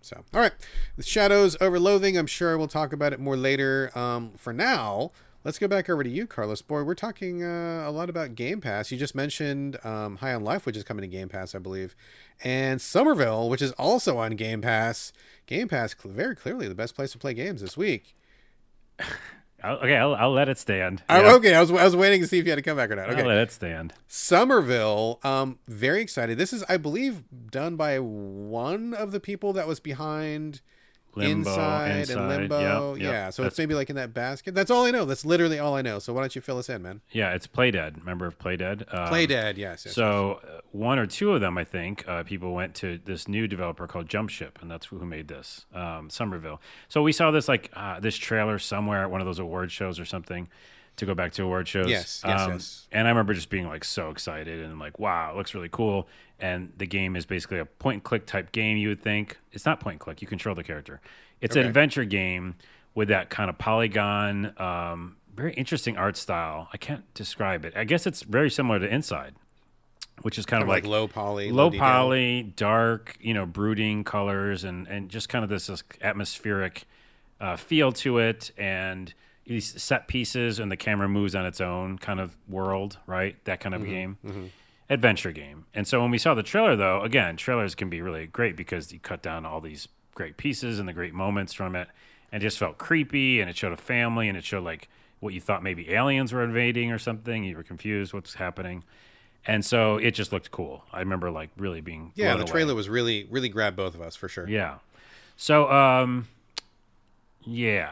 So, all right. The Shadows over Loathing, I'm sure we'll talk about it more later. For now, let's go back over to you, Carlos. Boy, we're talking a lot about Game Pass. You just mentioned High on Life, which is coming to Game Pass, I believe. And Sommerville, which is also on Game Pass. Game Pass, very clearly the best place to play games this week. Okay, I'll let it stand. Okay, I was waiting to see if you had to come back or not. Okay, I'll let it stand. Sommerville, very excited. This is, I believe, done by one of the people that was behind Inside and Limbo. Yep. Yeah, so it's maybe like in that basket. That's all I know. That's literally all I know. So why don't you fill us in, man? Yeah, it's Playdead. Remember Playdead? Playdead, yes. So one or two of them, I think, people went to this new developer called Jump Ship, and that's who made this, Sommerville. So we saw this this trailer somewhere at one of those award shows or something, to go back to award shows. Yes. And I remember just being like so excited and like, wow, it looks really cool. And the game is basically a point and click type game, you would think. It's not point and click. You control the character. It's an adventure game with that kind of polygon, very interesting art style. I can't describe it. I guess it's very similar to Inside, which is kind of like low poly, dark, brooding colors and just kind of this atmospheric feel to it, and these set pieces, and the camera moves on its own kind of world, right? That kind of game. Mm-hmm. Adventure game. And so when we saw the trailer, though, again, trailers can be really great because you cut down all these great pieces and the great moments from it, and it just felt creepy, and it showed a family, and it showed like what you thought maybe aliens were invading or something. You were confused what's happening. And so it just looked cool. I remember like really being blown away. Trailer was really grabbed both of us for sure. Yeah. So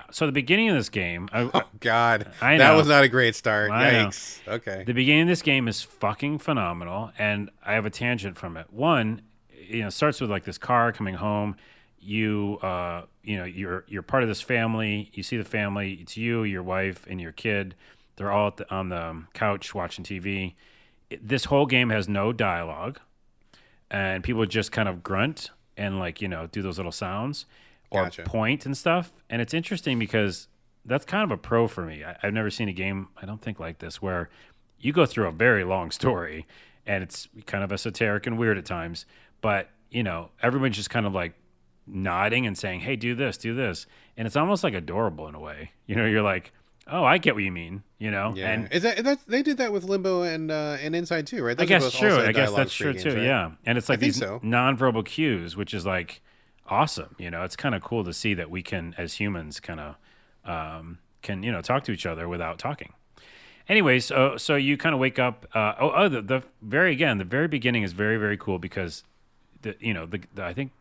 so the beginning of this game, oh God, I know, that was not a great start. Yikes. Okay. The beginning of this game is fucking phenomenal, and I have a tangent from it. One, it starts with like this car coming home. You're part of this family. You see the family. It's you, your wife, and your kid. They're all on the couch watching TV. This whole game has no dialogue, and people just kind of grunt and do those little sounds or point and stuff. And it's interesting because that's kind of a pro for me. I've never seen a game, I don't think, like this, where you go through a very long story and it's kind of esoteric and weird at times, but everyone's just kind of like nodding and saying, hey, do this, and it's almost like adorable in a way. You're like, oh, I get what you mean. Yeah. And is that they did that with Limbo and Inside too, right? Those I guess true. I guess that's true games, too. Right? Yeah, and it's like these nonverbal cues, which is like awesome. It's kind of cool to see that we can, as humans, kind of can talk to each other without talking. Anyways, so you kind of wake up. The very beginning is very, very cool because I think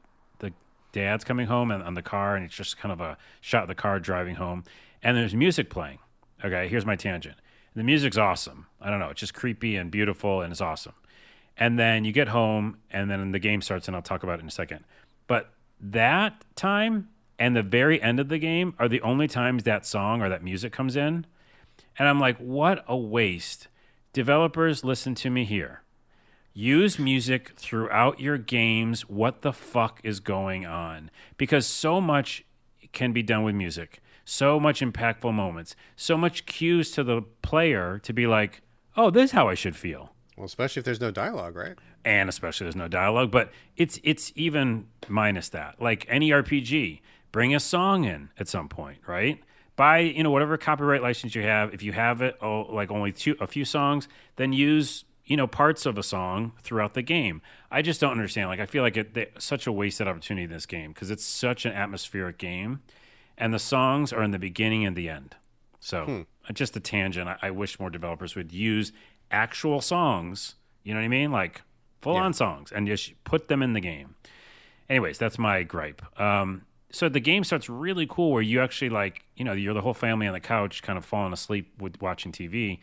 the dad's coming home and on the car, and it's just kind of a shot of the car driving home, and there's music playing. Okay, here's my tangent. The music's awesome. I don't know, it's just creepy and beautiful, and it's awesome. And then you get home, and then the game starts, and I'll talk about it in a second. But that time and the very end of the game are the only times that song or that music comes in. And I'm like, what a waste. Developers, listen to me here. Use music throughout your games. What the fuck is going on? Because so much can be done with music. So much impactful moments. So much cues to the player to be like, oh, this is how I should feel. Well, especially if there's no dialogue, right? And especially there's no dialogue. But it's even minus that. Like any RPG, bring a song in at some point, right? Buy, whatever copyright license you have. If you have it, like only a few songs, then use parts of a song throughout the game. I just don't understand. Like, I feel like it's such a wasted opportunity in this game because it's such an atmospheric game, and the songs are in the beginning and the end. So just a tangent. I wish more developers would use actual songs, you know what I mean? Like full-on songs, and just put them in the game. Anyways, that's my gripe. So the game starts really cool where you actually you're the whole family on the couch kind of falling asleep with watching TV.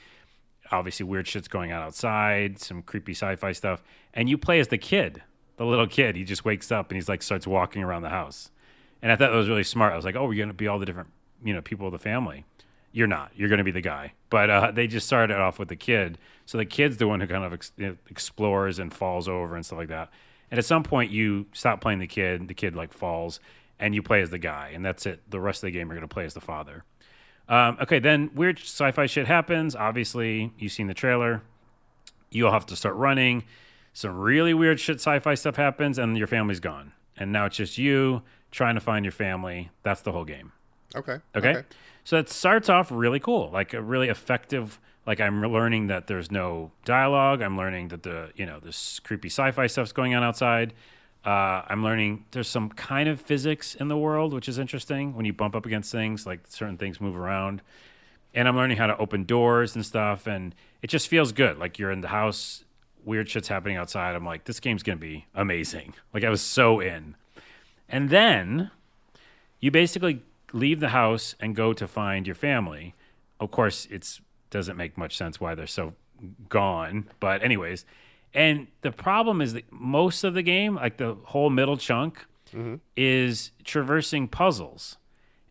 Obviously, weird shit's going on outside, some creepy sci-fi stuff. And you play as the kid, the little kid. He just wakes up and he's like starts walking around the house. And I thought that was really smart. I was like, oh, we're going to be all the different, people of the family. You're not. You're going to be the guy. But they just started off with the kid. So the kid's the one who kind of explores and falls over and stuff like that. And at some point, you stop playing the kid like falls, and you play as the guy. And that's it. The rest of the game, you're going to play as the father. Okay, then weird sci-fi shit happens. Obviously, you've seen the trailer. You'll have to start running. Some really weird shit sci-fi stuff happens, and your family's gone. And now it's just you trying to find your family. That's the whole game. Okay? So it starts off really cool, like a really effective, like I'm learning that there's no dialogue. I'm learning that this creepy sci-fi stuff's going on outside. I'm learning there's some kind of physics in the world, which is interesting. When you bump up against things, like certain things move around. And I'm learning how to open doors and stuff. And it just feels good. Like you're in the house, weird shit's happening outside. I'm like, this game's going to be amazing. Like I was so in. And then you basically leave the house and go to find your family. Of course, it doesn't make much sense why they're so gone. But anyways... And the problem is that most of the game, like the whole middle chunk, is traversing puzzles.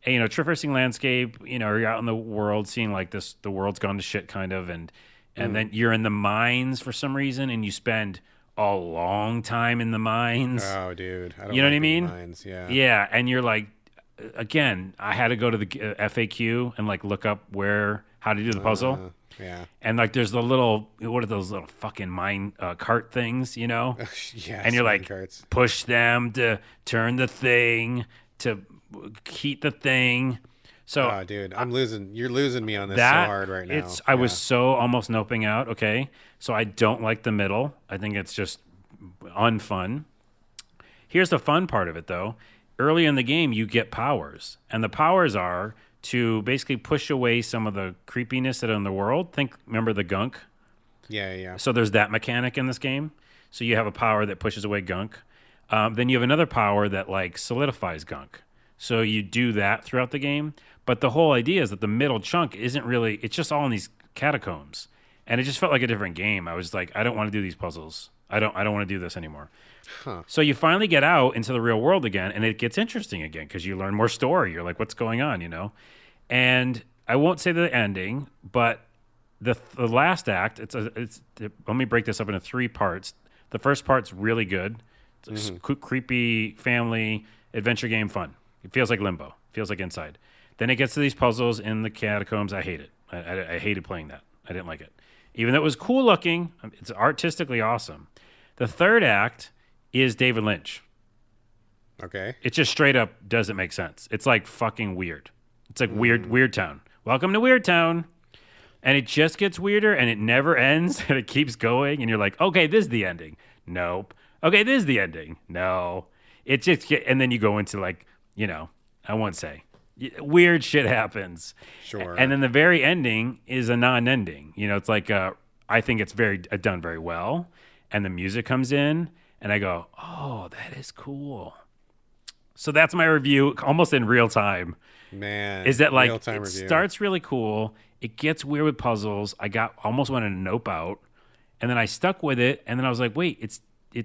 And, traversing landscape, you're out in the world seeing like this, the world's gone to shit kind of. And then you're in the mines for some reason and you spend a long time in the mines. Oh, dude. I don't you know what I mean? Mines. Yeah. Yeah. And you're like, again, I had to go to the FAQ and like look up how to do the puzzle. Yeah. And like there's the little, what are those little fucking mine cart things, Yeah. And you're like, carts. push them to turn the thing, to heat the thing. So, oh, dude, you're losing me on this so hard right now. I was so almost noping out. Okay. So I don't like the middle. I think it's just unfun. Here's the fun part of it though. Early in the game, you get powers, and the powers are to basically push away some of the creepiness that are in the world. Remember the gunk? Yeah. So there's that mechanic in this game. So you have a power that pushes away gunk. Then you have another power that like solidifies gunk. So you do that throughout the game. But the whole idea is that the middle chunk isn't really, it's just all in these catacombs. And it just felt like a different game. I was like, I don't want to do these puzzles. I don't want to do this anymore. Huh. So you finally get out into the real world again, and it gets interesting again because you learn more story. You're like, what's going on, And I won't say the ending, but the last act, let me break this up into 3 parts. The first part's really good. It's creepy family adventure game fun. It feels like Limbo. It feels like Inside. Then it gets to these puzzles in the catacombs. I hate it. I hated playing that. I didn't like it. Even though it was cool looking, it's artistically awesome. The third act is David Lynch. Okay. It just straight up doesn't make sense. It's like fucking weird. It's like Weird Town. Welcome to Weird Town. And it just gets weirder and it never ends and it keeps going. And you're like, okay, this is the ending. Nope. Okay, this is the ending. No. It just and then you go into like, I won't say. Weird shit happens. Sure. And then the very ending is a non-ending. It's like I think it's done very well. And the music comes in and I go, oh, that is cool. So that's my review, almost in real time. Man, Is that like real-time it review. starts really cool, it gets weird with puzzles. I got almost wanted to nope out, and then I stuck with it, and then I was like, wait, it's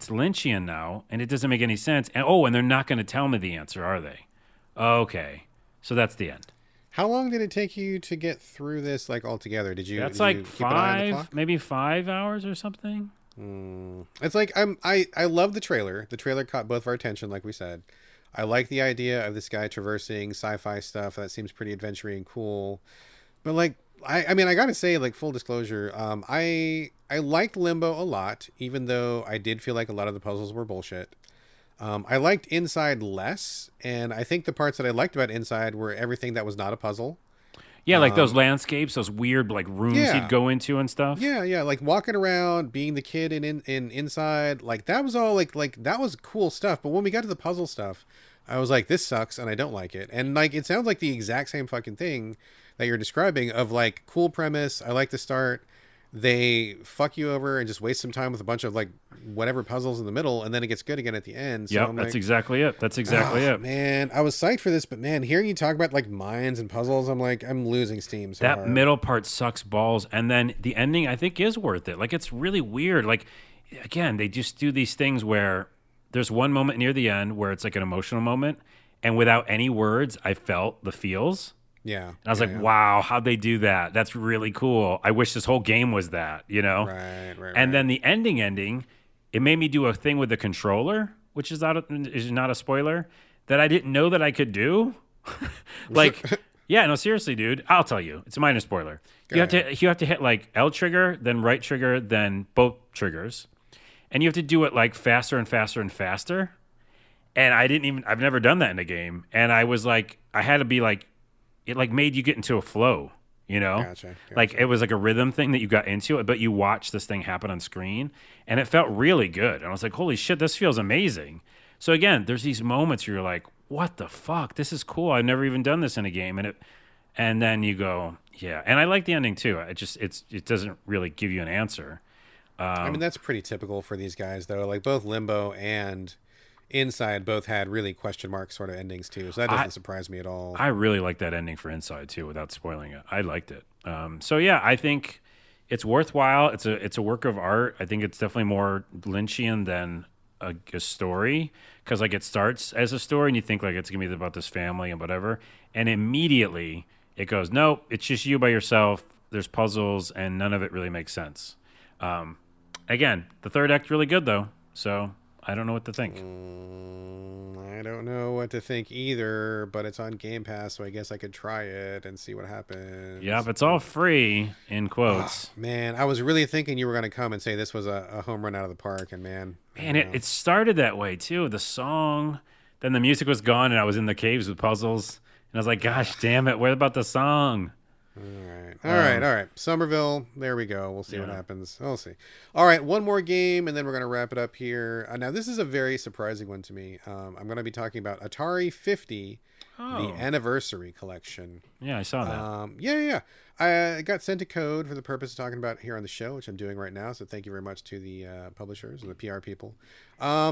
Lynchian now, and it doesn't make any sense. And and they're not going to tell me the answer, are they? Okay, so that's the end. How long did it take you to get through this, like, altogether? That's Did you like keep an eye on the clock? maybe 5 hours or something. It's like I love the trailer. The trailer caught both of our attention, like we said. I like the idea of this guy traversing sci-fi stuff. That seems pretty adventure-y and cool. But like I mean I gotta say, like, full disclosure, I liked Limbo a lot, even though I did feel like a lot of the puzzles were bullshit. I liked Inside less, and I think the parts that I liked about Inside were everything that was not a puzzle. Yeah, like those landscapes, those weird like rooms Yeah. you'd go into and stuff. Yeah, like walking around, being the kid in Inside, like that was all like that was cool stuff. But when we got to the puzzle stuff, I was like, this sucks, and I don't like it. And like it sounds like the exact same fucking thing that you're describing of like cool premise. I like the start. They fuck you over and just waste some time with a bunch of like whatever puzzles in the middle, and then it gets good again at the end. So Yep, I'm that's like, exactly it. That's exactly it. man, I was psyched for this, but man, hearing you talk about like mines and puzzles, I'm like, I'm losing steam. So That hard. middle part sucks balls, and then the ending I think is worth it. Like it's really weird. Like again, they just do these things where there's one moment near the end where it's like an emotional moment, and without any words, I felt the feels. Yeah, And I was like, wow, how'd they do that? That's really cool. I wish this whole game was that, you know? right. And then the ending, it made me do a thing with the controller, which is not a spoiler, that I didn't know that I could do. Like, yeah, no, seriously, dude. I'll tell you. It's a minor spoiler. You have to hit like L trigger, then right trigger, then both triggers. And you have to do it like faster and faster and faster. And I've never done that in a game. And I was like, I had to be like, it like made you get into a flow, you know? Gotcha. Like it was like a rhythm thing that you got into it, but you watched this thing happen on screen and it felt really good. And I was like, holy shit, this feels amazing. So again, there's these moments where you're like, what the fuck? This is cool. I've never even done this in a game. And then you go, yeah. And I like the ending too. It doesn't really give you an answer. I mean, that's pretty typical for these guys, though. Like both Limbo and Inside both had really question mark sort of endings too, so that doesn't surprise me at all. I really like that ending for Inside too, without spoiling it. I liked it. So yeah, I think it's worthwhile. It's a work of art. I think it's definitely more Lynchian than a story, because like it starts as a story and you think like it's gonna be about this family and whatever, and immediately it goes, nope, it's just you by yourself. There's puzzles and none of it really makes sense. Again, the third act really good though, so I don't know what to think. I don't know what to think either, but it's on Game Pass, so I guess I could try it and see what happens. Yeah, if it's all free, in quotes. Man, I was really thinking you were going to come and say this was a home run out of the park, and man, It started that way too. The song, then the music was gone, and I was in the caves with puzzles, and I was like, "Gosh, damn it! What about the song?" All right. Sommerville, there we go. We'll see what happens. We'll see. All right, one more game, and then we're going to wrap it up here. Now, this is a very surprising one to me. I'm going to be talking about Atari 50, the Anniversary Collection. Yeah, I saw that. Yeah. I got sent a code for the purpose of talking about it here on the show, which I'm doing right now. So thank you very much to the publishers and the PR people.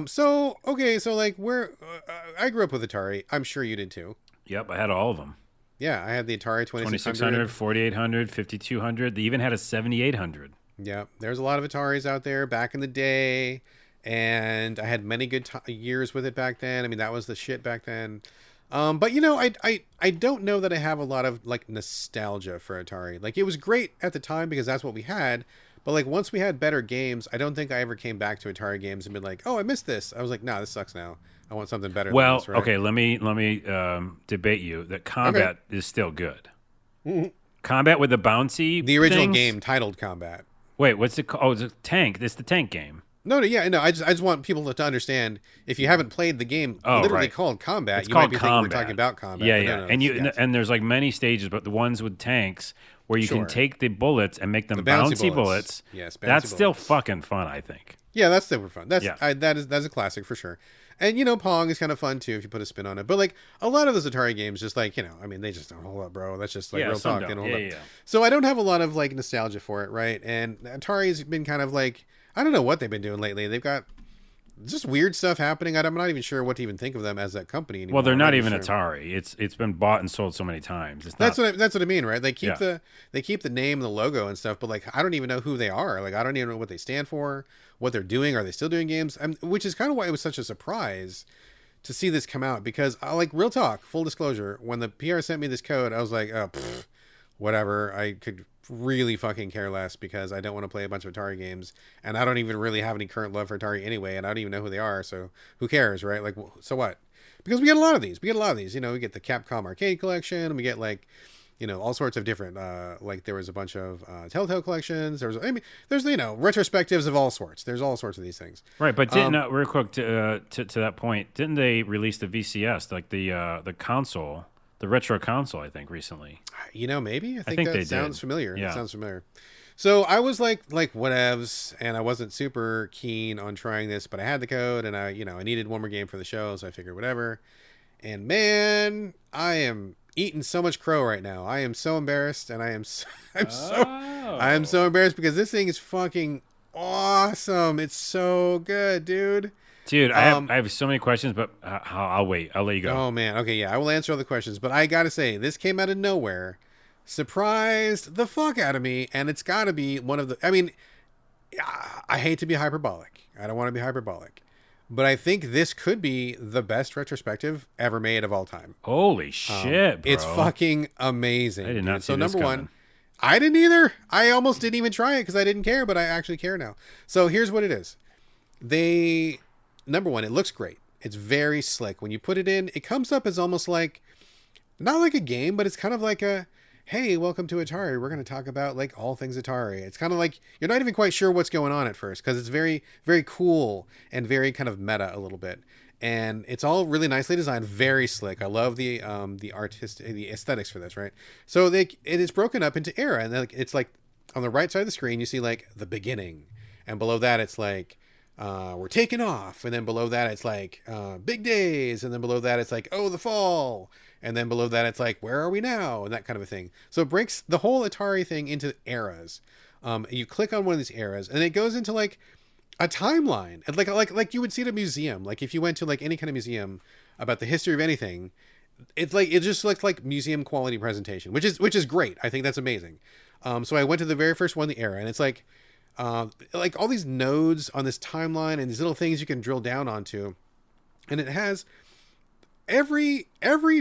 So like I grew up with Atari. I'm sure you did too. Yep, I had all of them. Yeah, I had the Atari 2600, 4800, 5200. They even had a 7800. Yeah, there's a lot of Ataris out there back in the day, and I had many good years with it back then. I mean, that was the shit back then. But you know, I don't know that I have a lot of like nostalgia for Atari. Like it was great at the time because that's what we had. But like once we had better games, I don't think I ever came back to Atari games and been like, oh, I missed this. I was like, nah, this sucks now. I want something better. Well, than this, right? okay, let me debate you that combat is still good. Combat with the bouncy, The original things? game titled Combat. Wait, what's it called? Oh, it's a tank. It's the tank game. No. I just want people to understand if you haven't played the game, literally called Combat. It's you called might be Combat. thinking we're talking about Combat. Yeah, but yeah. no, And yes. and there's like many stages, but the ones with tanks where you can take the bullets and make them The bouncy bouncy bullets. bullets. Yes, bouncy that's still bullets. fucking fun, I think. Yeah, that's super fun. That's Yeah. that's a classic for sure. And you know, Pong is kind of fun too if you put a spin on it. But like a lot of those Atari games, just like I mean, they just don't hold up, bro. That's just like real some talk. They don't. don't hold Yeah. up. So I don't have a lot of like nostalgia for it, right? And Atari's been kind of like I don't know what they've been doing lately. They've got just weird stuff happening. I'm not even sure what to even think of them as that company anymore. Well, they're I'm not even sure. Atari. It's been bought and sold so many times. It's That's not. that's what I mean, right? They keep Yeah. they keep the name, the logo, and stuff, but like I don't even know who they are. Like I don't even know what they stand for, what they're doing. Are they still doing games? Which is kind of why it was such a surprise to see this come out, because like real talk, full disclosure, when the PR sent me this code, I was like, oh, whatever. I could really fucking care less because I don't want to play a bunch of Atari games, and I don't even really have any current love for Atari anyway, and I don't even know who they are, so who cares, right? Like, so what? Because we get a lot of these. We get a lot of these. You know, we get the Capcom Arcade Collection, and we get like, you know, all sorts of different. Like there was a bunch of Telltale collections. There's retrospectives of all sorts. There's all sorts of these things. Right, but didn't real quick to that point, didn't they release the VCS, like the console, the retro console? I think recently. You know, maybe I think think that they sounds did. familiar. Yeah. That sounds familiar. So I was like whatevs, and I wasn't super keen on trying this, but I had the code, and I needed one more game for the show, so I figured whatever. And man, I am eating so much crow right now. I am so embarrassed, and I am so embarrassed because this thing is fucking awesome. It's so good, dude. Dude, I have so many questions, but I'll wait. I'll let you go. Oh man, okay, yeah, I will answer all the questions, but I gotta say, this came out of nowhere, surprised the fuck out of me, and it's gotta be one of the. I mean, I hate to be hyperbolic. I don't want to be hyperbolic, but I think this could be the best retrospective ever made of all time. Holy shit, bro! It's fucking amazing. I did not dude. see So this number coming. one, I didn't either. I almost didn't even try it because I didn't care, but I actually care now. So here's what it is. Number one, it looks great. It's very slick. When you put it in, it comes up as almost like, not like a game, but it's kind of like a, hey, welcome to Atari. We're going to talk about like all things Atari. It's kind of like, you're not even quite sure what's going on at first because it's very, very cool and very kind of meta a little bit. And it's all really nicely designed, very slick. I love the aesthetics for this, right? So it is broken up into era, and it's like on the right side of the screen you see like the beginning, and below that it's like we're taking off, and then below that it's like big days, and then below that it's like oh the fall, and then below that it's like where are we now, and that kind of a thing. So it breaks the whole Atari thing into eras. You click on one of these eras, and it goes into like a timeline, and like you would see at a museum. Like if you went to like any kind of museum about the history of anything, it's like it just looks like museum quality presentation, which is great. I think that's amazing. So I went to the very first one, the era, and it's like all these nodes on this timeline and these little things you can drill down onto, and it has every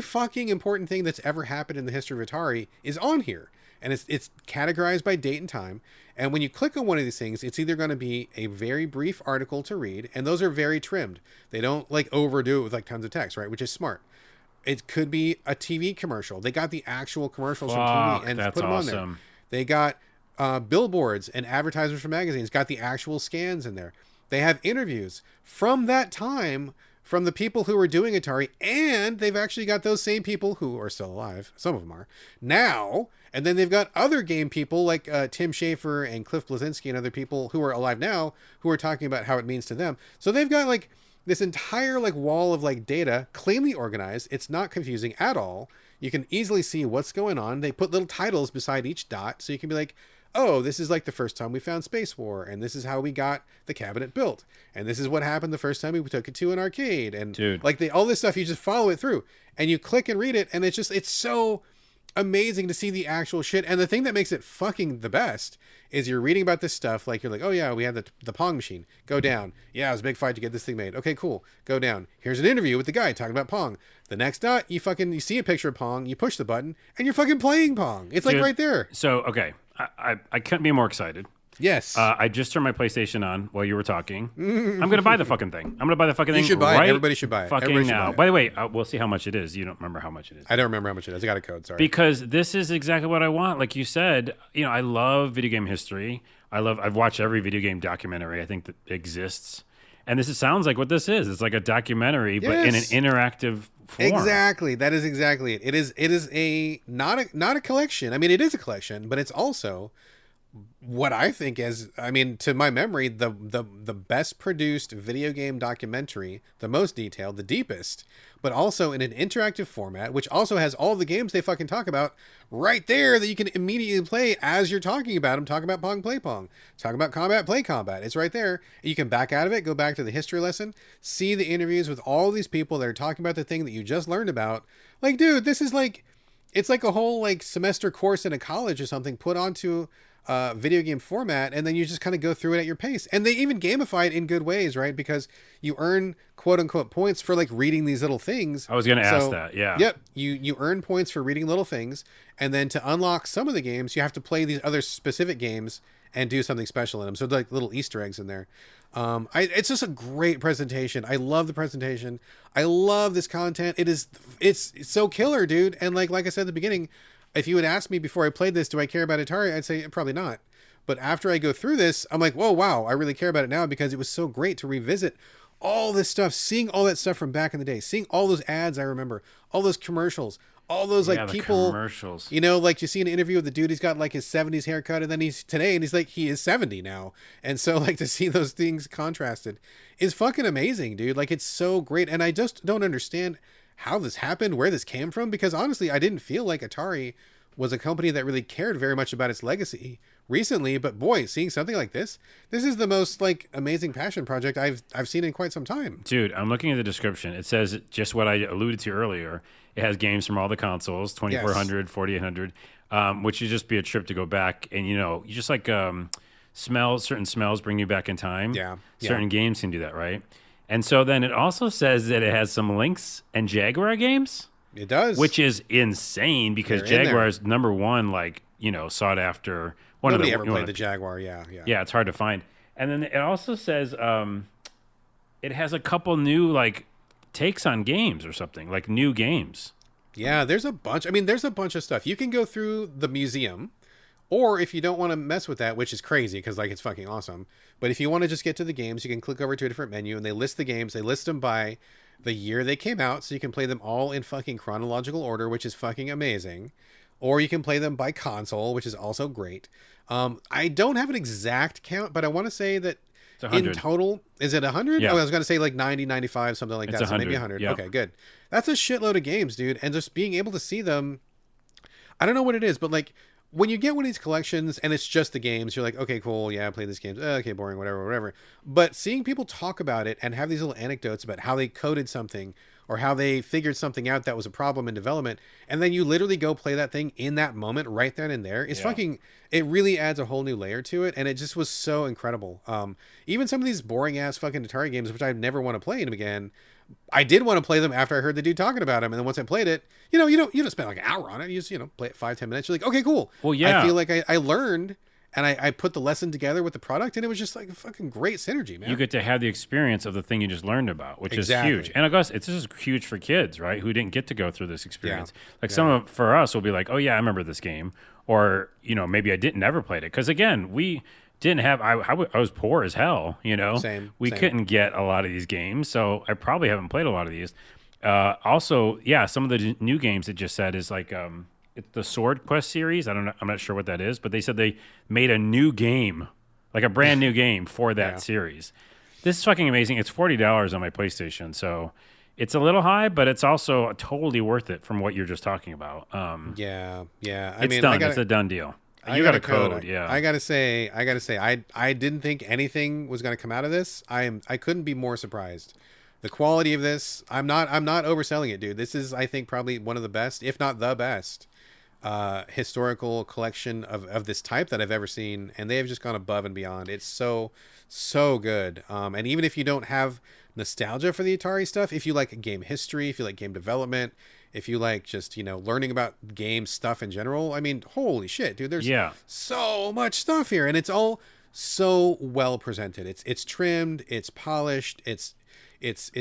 fucking important thing that's ever happened in the history of Atari is on here, and it's categorized by date and time. And when you click on one of these things, it's either going to be a very brief article to read, and those are very trimmed. They don't like overdo it with like tons of text, right? Which is smart. It could be a TV commercial. They got the actual commercials from TV and that's put them on there. awesome. They got billboards and advertisements from magazines, got the actual scans in there. They have interviews from that time from the people who were doing Atari, and they've actually got those same people who are still alive, some of them are, now, and then they've got other game people like Tim Schafer and Cliff Bleszinski and other people who are alive now who are talking about how it means to them. So they've got like this entire like wall of like data cleanly organized. It's not confusing at all. You can easily see what's going on. They put little titles beside each dot, so you can be like, oh, this is like the first time we found Space War, and this is how we got the cabinet built, and this is what happened the first time we took it to an arcade, and Dude. like all this stuff, you just follow it through, and you click and read it, and it's so amazing to see the actual shit. And the thing that makes it fucking the best is you're reading about this stuff, like you're like, oh yeah, we had the Pong machine, go down, yeah, it was a big fight to get this thing made, okay, cool, go down, here's an interview with the guy talking about Pong. The next dot, you see a picture of Pong, you push the button, and you're fucking playing Pong. It's like Dude, right there. So, okay, I couldn't be more excited. Yes. I just turned my PlayStation on while you were talking. I'm going to buy the fucking thing. I'm going to buy the fucking thing. You should buy it. right Everybody should buy it. Fucking Everybody should now. buy it. By the way, we'll see how much it is. You don't remember how much it is. I don't remember how much it is. I got a code, sorry. Because this is exactly what I want. Like you said, I love video game history. I've watched every video game documentary I think that exists. And this sounds like what this is. It's like a documentary, but in an interactive form. Exactly. That is exactly it. It is a not a collection. I mean, it is a collection, but it's also what I think is, I mean, to my memory, the best produced video game documentary, the most detailed, the deepest, but also in an interactive format, which also has all the games they fucking talk about right there that you can immediately play as you're talking about them. Talk about Pong, play Pong. Talk about combat, play combat. It's right there. You can back out of it, go back to the history lesson, see the interviews with all these people that are talking about the thing that you just learned about. Like, dude, this is like, it's like a whole like semester course in a college or something put onto video game format, and then you just kind of go through it at your pace. And they even gamify it in good ways, right? Because you earn quote unquote points for like reading these little things. I was going to ask that. Yeah. Yep. You earn points for reading little things, and then to unlock some of the games, you have to play these other specific games and do something special in them. So like little Easter eggs in there. It's just a great presentation. I love the presentation. I love this content. It's so killer, dude. And like I said at the beginning, if you had asked me before I played this, do I care about Atari? I'd say probably not. But after I go through this, I'm like, whoa, wow, I really care about it now, because it was so great to revisit all this stuff, seeing all that stuff from back in the day, seeing all those ads I remember, all those commercials, all those like people, commercials. you know, like you see an interview with the dude, he's got like his 70s haircut, and then he's today, and he's like, he is 70 now. And so like to see those things contrasted is fucking amazing, dude. Like it's so great. And I just don't understand how this happened, where this came from, because honestly, I didn't feel like Atari was a company that really cared very much about its legacy recently. But boy, seeing something like this is the most like amazing passion project I've seen in quite some time. Dude, I'm looking at the description. It says just what I alluded to earlier. It has games from all the consoles, 2400, 4800, which would just be a trip to go back. And, you know, you just like certain smells bring you back in time. Yeah. Certain games can do that, right? And so then it also says that it has some Lynx and Jaguar games. It does. Which is insane, because Jaguar is number one, like, you know, sought after. Nobody ever played the Jaguar, yeah. Yeah, it's hard to find. And then it also says it has a couple new, like, takes on games or something, like new games. Yeah, there's a bunch. I mean, there's a bunch of stuff. You can go through the museum, or if you don't want to mess with that, which is crazy because, like, it's fucking awesome. But if you want to just get to the games, you can click over to a different menu, and they list the games. They list them by the year they came out, so you can play them all in fucking chronological order, which is fucking amazing. Or you can play them by console, which is also great. I don't have an exact count, but I want to say that in total, is it 100? Yeah. Oh, I was going to say like 90, 95, something like that. 100. So maybe 100. Yep. Okay, good. That's a shitload of games, dude. And just being able to see them, I don't know what it is, but like when you get one of these collections and it's just the games, you're like, okay, cool. Yeah, I played this game. Okay, boring, whatever. But seeing people talk about it and have these little anecdotes about how they coded something or how they figured something out that was a problem in development, and then you literally go play that thing in that moment right then and there, it's fucking, it really adds a whole new layer to it. And it just was so incredible. Even some of these boring ass fucking Atari games, which I never want to play them again, I did want to play them after I heard the dude talking about them. And then once I played it, you don't spend like an hour on it. You just, play it 5-10 minutes. You're like, okay, cool. Well, yeah. I feel like I learned, and I put the lesson together with the product, and it was just like a fucking great synergy, man. You get to have the experience of the thing you just learned about, which is huge. And I guess it's just huge for kids, right, who didn't get to go through this experience. Yeah. Like for us will be like, oh yeah, I remember this game, or maybe I never played it, because again, we didn't have. I was poor as hell, Same. Couldn't get a lot of these games, so I probably haven't played a lot of these. Also, yeah, some of the new games it just said is like it's the Sword Quest series. I'm not sure what that is, but they said they made a new game, like a brand new game for that series. This is fucking amazing. It's $40 on my PlayStation, so it's a little high, but it's also totally worth it from what you're just talking about. Yeah. It's done. It's a done deal. You got a code, yeah. I gotta say, I didn't think anything was gonna come out of this. I couldn't be more surprised. The quality of this, I'm not overselling it, dude. This is, I think, probably one of the best, if not the best, historical collection of this type that I've ever seen, and they have just gone above and beyond. It's so good. And even if you don't have nostalgia for the Atari stuff, if you like game history, if you like game development, if you like just learning about game stuff in general, I mean, holy shit, dude, there's so much stuff here, and it's all so well presented. It's trimmed, it's polished, it's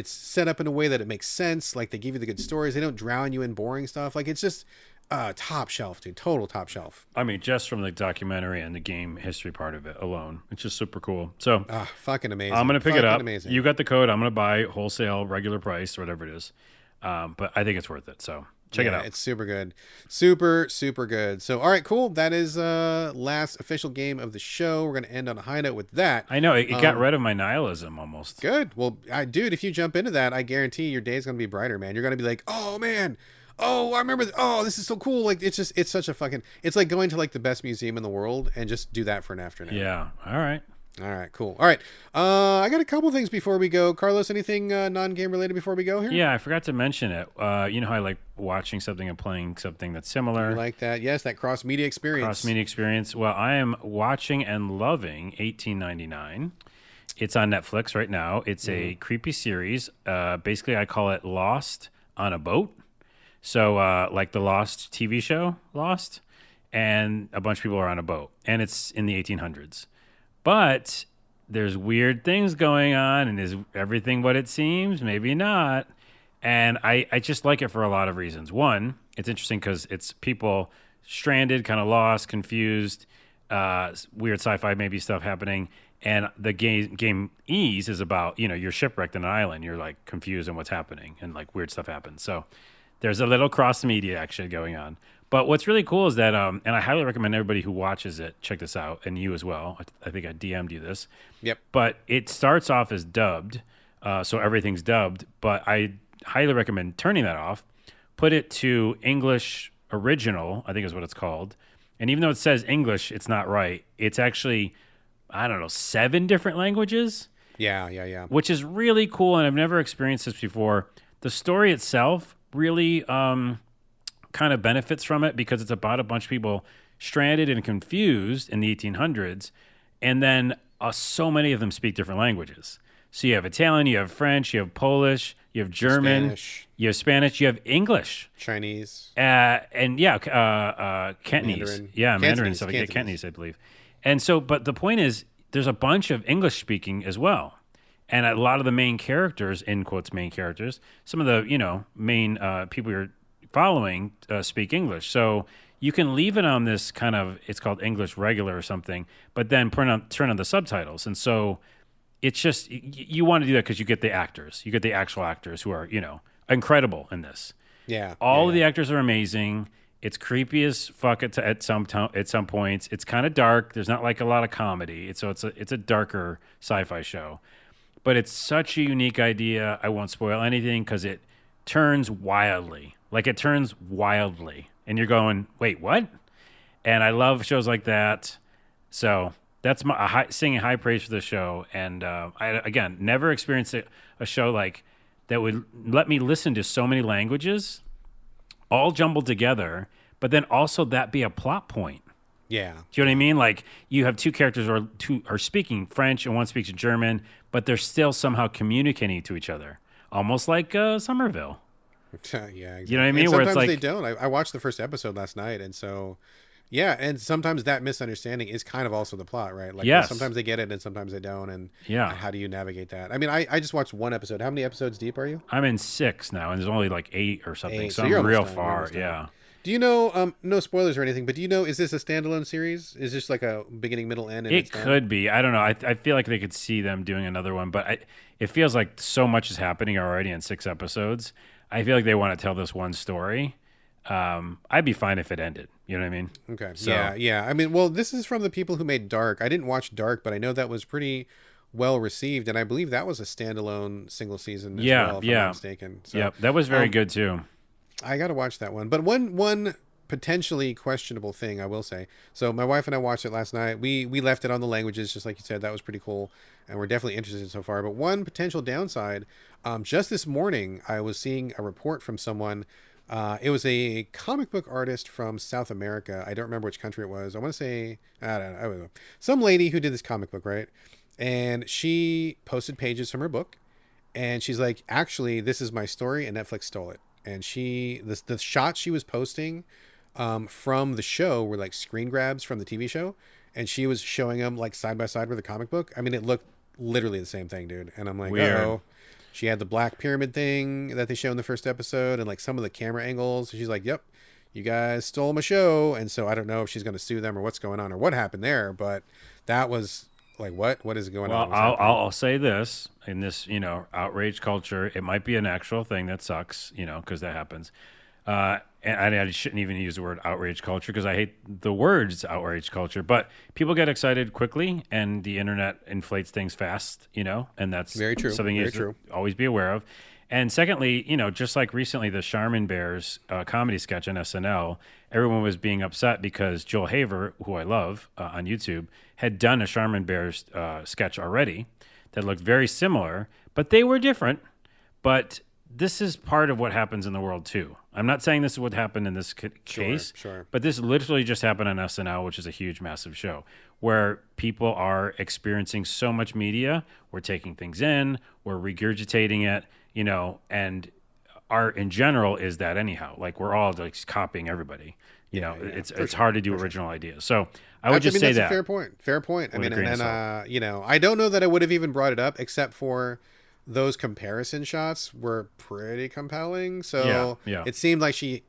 set up in a way that it makes sense. Like, they give you the good stories, they don't drown you in boring stuff. Like, it's just top shelf, dude. Total top shelf. I mean, just from the documentary and the game history part of it alone, it's just super cool. So fucking amazing. I'm gonna pick it up. Amazing. You got the code. I'm gonna buy wholesale, regular price, or whatever it is. But I think it's worth it. So check it out. It's super good. Super good. So, all right, cool. That is last official game of the show. We're going to end on a high note with that. I know. It got rid of my nihilism almost. Good. Well, dude, if you jump into that, I guarantee your day's going to be brighter, man. You're going to be like, oh, man. Oh, I remember. Oh, this is so cool. Like, it's such a fucking, it's like going to like the best museum in the world and just do that for an afternoon. Yeah. All right. All right, cool. All right. I got a couple things before we go. Carlos, anything non-game related before we go here? Yeah, I forgot to mention it. You know how I like watching something and playing something that's similar? You like that? Yes, that cross-media experience. Cross-media experience. Well, I am watching and loving 1899. It's on Netflix right now. It's a creepy series. Basically, I call it Lost on a boat. So, like the Lost TV show, Lost, and a bunch of people are on a boat. And it's in the 1800s. But there's weird things going on, and is everything what it seems? Maybe not. And I just like it for a lot of reasons. One, it's interesting because it's people stranded, kind of lost, confused, weird sci-fi maybe stuff happening. And the game Ease is about, you're shipwrecked on an island. You're like confused on what's happening, and like weird stuff happens. So there's a little cross-media action going on. But what's really cool is that, and I highly recommend everybody who watches it check this out, and you as well. I think I DM'd you this. Yep. But it starts off as dubbed, so everything's dubbed. But I highly recommend turning that off. Put it to English original, I think is what it's called. And even though it says English, it's not right. It's actually, 7 different languages. Yeah. Which is really cool, and I've never experienced this before. The story itself really kind of benefits from it because it's about a bunch of people stranded and confused in the 1800s, and then so many of them speak different languages. So you have Italian, you have French, you have Polish, you have German, you have Spanish, you have English, Chinese, and Cantonese, Mandarin. Mandarin stuff, Cantonese, I believe. And so, but the point is, there's a bunch of English speaking as well. And a lot of the main characters, in quotes, main characters, some of the, main people you're following speak English. So you can leave it on this kind of, it's called English regular or something, but then turn on the subtitles. And so it's just, you want to do that because you get the actors. You get the actual actors who are, incredible in this. Yeah. All of the actors are amazing. It's creepy as fuck at some points. It's kind of dark. There's not like a lot of comedy. It's a darker sci-fi show. But it's such a unique idea. I won't spoil anything because it turns wildly. Like, it turns wildly. And you're going, wait, what? And I love shows like that. So that's singing high praise for the show. And I, again, never experienced a show like that would let me listen to so many languages, all jumbled together, but then also that be a plot point. Yeah. Do you know what I mean? Like, you have two characters who are speaking French and one speaks German, but they're still somehow communicating to each other. Almost like Sommerville. Yeah, exactly. You know what I mean? And Where sometimes it's like, they don't. I watched the first episode last night, and so, yeah, and sometimes that misunderstanding is kind of also the plot, right? Like, yes. Sometimes they get it, and sometimes they don't, and yeah, how do you navigate that? I mean, I just watched one episode. How many episodes deep are you? I'm in 6 now, and there's only like 8 or something, 8. so you're I'm real almost done. far. Yeah. Do you know, no spoilers or anything, but do you know, is this a standalone series? Is this like a beginning, middle, end? And it could be. I don't know. I feel like they could see them doing another one, but it feels like so much is happening already in 6 episodes. I feel like they want to tell this one story. I'd be fine if it ended. You know what I mean? Okay. So, Yeah. I mean, well, this is from the people who made Dark. I didn't watch Dark, but I know that was pretty well received, and I believe that was a standalone single season as well, if I'm not mistaken. So, yeah, that was very good too. I got to watch that one. But one potentially questionable thing, I will say. So my wife and I watched it last night. We left it on the languages, just like you said. That was pretty cool, and we're definitely interested so far. But one potential downside, just this morning, I was seeing a report from someone. It was a comic book artist from South America. I don't remember which country it was. I want to say, I don't know. Some lady who did this comic book, right? And she posted pages from her book, and she's like, actually, this is my story, and Netflix stole it. And the shots she was posting from the show were like screen grabs from the TV show, and she was showing them like side by side with the comic book. I mean, it looked literally the same thing, dude. And I'm like, oh. She had the black pyramid thing that they show in the first episode, and like some of the camera angles. She's like, yep, you guys stole my show. And so I don't know if she's going to sue them or what's going on or what happened there, but that was Like what? What is going Well, on? What's happening? I'll say this in this, outrage culture, it might be an actual thing that sucks, because that happens. And I shouldn't even use the word outrage culture because I hate the words outrage culture. But people get excited quickly, and the internet inflates things fast, and that's Very true. something you Very should true. always be aware of. And secondly, just like recently, the Charmin Bears comedy sketch on SNL, everyone was being upset because Joel Haver, who I love on YouTube, had done a Charmin Bears sketch already that looked very similar, but they were different. But this is part of what happens in the world too. I'm not saying this is what happened in this case, Sure. but this literally just happened on SNL, which is a huge, massive show, where people are experiencing so much media. We're taking things in, we're regurgitating it, and art in general is that anyhow. Like we're all like copying everybody. It's hard to do original ideas. So I would just say that's that. a fair point. Fair point. I With a mean, grain and of then I don't know that I would have even brought it up except for those comparison shots were pretty compelling. So Yeah. it seemed like she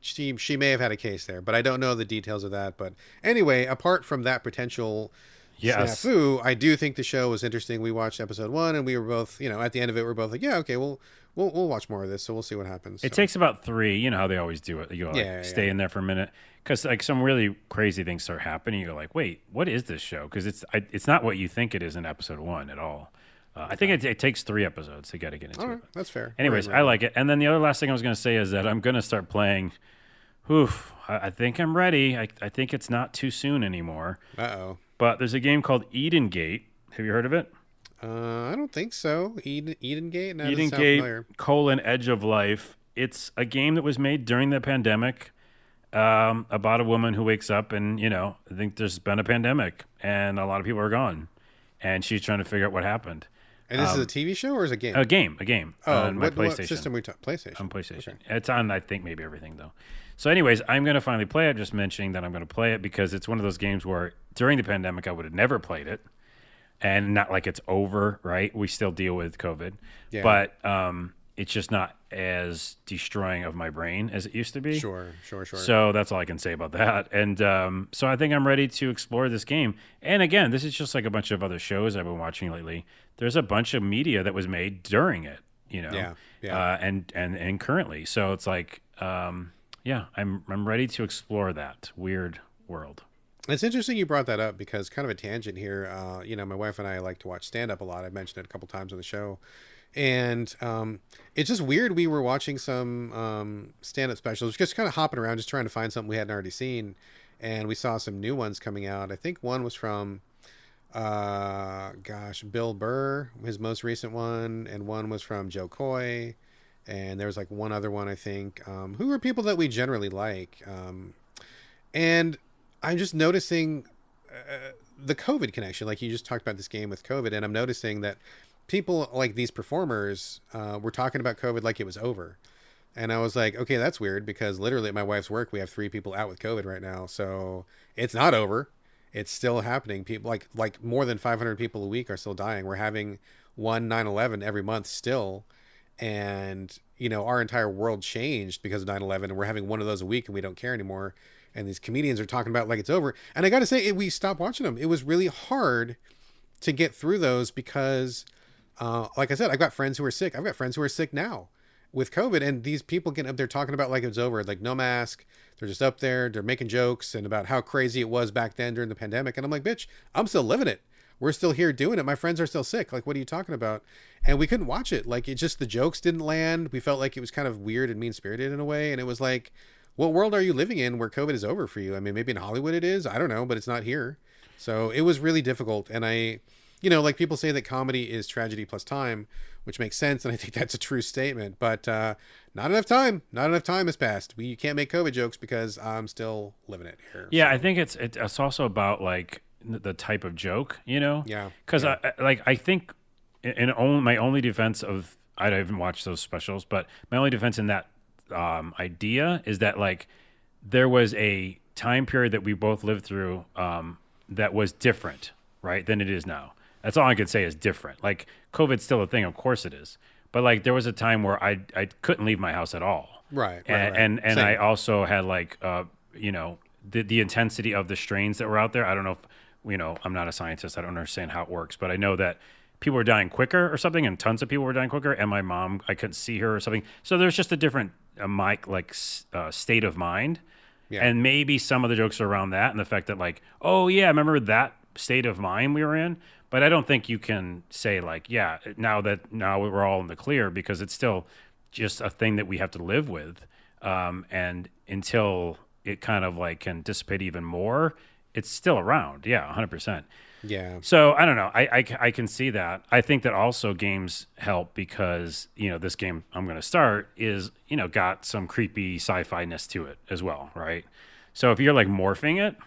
may have had a case there, but I don't know the details of that. But anyway, apart from that potential Yes. snafu, I do think the show was interesting. We watched episode 1, and we were both, at the end of it, we're both like, yeah, okay, we'll watch more of this. So we'll see what happens. It takes about 3. You know how they always do it. You go stay in there for a minute because like some really crazy things start happening. You're like, wait, what is this show? Because it's not what you think it is in episode 1 at all. I think it takes 3 episodes to get into All right, it. that's fair. Anyways, Right. I like it. And then the other last thing I was going to say is that I'm going to start playing. I think I'm ready. I think it's not too soon anymore. Uh-oh. But there's a game called Eden Gate. Have you heard of it? I don't think so. Eden Gate? No, Eden doesn't sound Gate, familiar. Edge of Life. It's a game that was made during the pandemic about a woman who wakes up and, I think there's been a pandemic and a lot of people are gone. And she's trying to figure out what happened. And this is a TV show or is it a game? A game. Oh, On my PlayStation. what system we talk? PlayStation. On PlayStation. Okay. It's on, I think, maybe everything, though. So anyways, I'm going to finally play it. Just mentioning that I'm going to play it because it's one of those games where during the pandemic, I would have never played it. And not like it's over, right? We still deal with COVID. Yeah. But it's just not as destroying of my brain as it used to be. Sure. So that's all I can say about that. And so I think I'm ready to explore this game. And again, this is just like a bunch of other shows I've been watching lately. There's a bunch of media that was made during it, Yeah. and currently. So it's like, I'm ready to explore that weird world. It's interesting you brought that up because kind of a tangent here. My wife and I like to watch stand-up a lot. I've mentioned it a couple times on the show. And it's just weird. We were watching some stand-up specials, just kind of hopping around, just trying to find something we hadn't already seen. And we saw some new ones coming out. I think one was from, Bill Burr, his most recent one. And one was from Joe Coy. And there was like one other one, I think, who are people that we generally like. And I'm just noticing the COVID connection. Like you just talked about this game with COVID. And I'm noticing that people like these performers were talking about COVID like it was over. And I was like, okay, that's weird because literally at my wife's work, we have 3 people out with COVID right now. So it's not over. It's still happening. People like more than 500 people a week are still dying. We're having one 9/11 every month still. And, our entire world changed because of 9/11 and we're having one of those a week and we don't care anymore. And these comedians are talking about like it's over. And I got to say, we stopped watching them. It was really hard to get through those because, like I said, I've got friends who are sick. I've got friends who are sick now with COVID. And these people get up there talking about like it's over, like no mask. They're just up there. They're making jokes and about how crazy it was back then during the pandemic. And I'm like, bitch, I'm still living it. We're still here doing it. My friends are still sick. Like, what are you talking about? And we couldn't watch it. Like, it just, the jokes didn't land. We felt like it was kind of weird and mean-spirited in a way. And it was like, what world are you living in where COVID is over for you? I mean, maybe in Hollywood it is. I don't know, but it's not here. So it was really difficult. And like people say that comedy is tragedy plus time, which makes sense. And I think that's a true statement. But not enough time. Not enough time has passed. You can't make COVID jokes because I'm still living it here. Yeah, I think it's also about like the type of joke, Yeah. Because I think my only defense of I haven't watched those specials, but my only defense in that idea is that like there was a time period that we both lived through that was different, right, than it is now. That's all I could say is different. Like COVID's still a thing, of course it is, but like there was a time where I couldn't leave my house at all. Right. And I also had like the intensity of the strains that were out there. I don't know if I'm not a scientist. I don't understand how it works, but I know that people were dying quicker or something, and tons of people were dying quicker. And my mom, I couldn't see her or something. So there's just a different state of mind. Yeah. And maybe some of the jokes are around that and the fact that like, oh yeah, remember that state of mind we were in? But I don't think you can say like, yeah, now we're all in the clear, because it's still just a thing that we have to live with. And until it kind of like can dissipate even more, it's still around. Yeah, 100%. Yeah. So I don't know. I can see that. I think that also games help because, this game I'm going to start is, got some creepy sci-fi-ness to it as well, right? So if you're like morphing it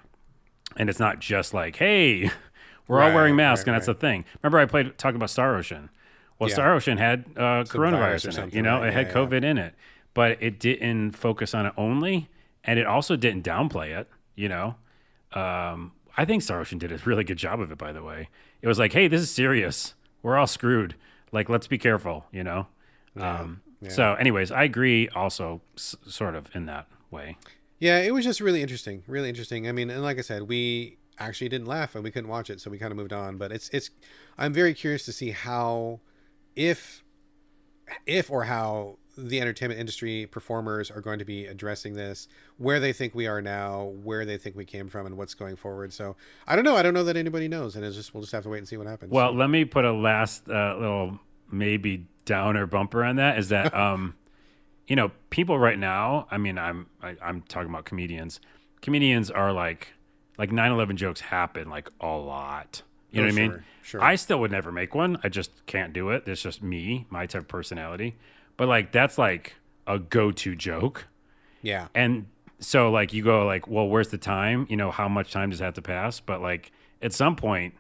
and it's not just like, hey, we're all wearing masks and that's the thing. Remember I talked about Star Ocean. Well, Yeah. Star Ocean had coronavirus in it, something, It right? had Yeah, COVID in it, but it didn't focus on it only. And it also didn't downplay it, I think Star Ocean did a really good job of it, by the way. It was like, hey, this is serious. We're all screwed. Like, let's be careful, Yeah. So anyways, I agree also sort of in that way. Yeah, it was just really interesting. Really interesting. I mean, and like I said, we actually didn't laugh and we couldn't watch it, so we kind of moved on. But it's I'm very curious to see how, if or how the entertainment industry performers are going to be addressing this, where they think we are now, where they think we came from, and what's going forward. So I don't know. I don't know that anybody knows, and we'll just have to wait and see what happens. Well, let me put a last little maybe downer bumper on that. Is that people right now? I mean, I'm talking about comedians. Comedians are like 9/11 jokes happen like a lot. You know what I mean? Sure. I still would never make one. I just can't do it. It's just me, my type of personality. But like that's like a go-to joke. Yeah. And so like you go like, well, where's the time? How much time does it have to pass? But like at some point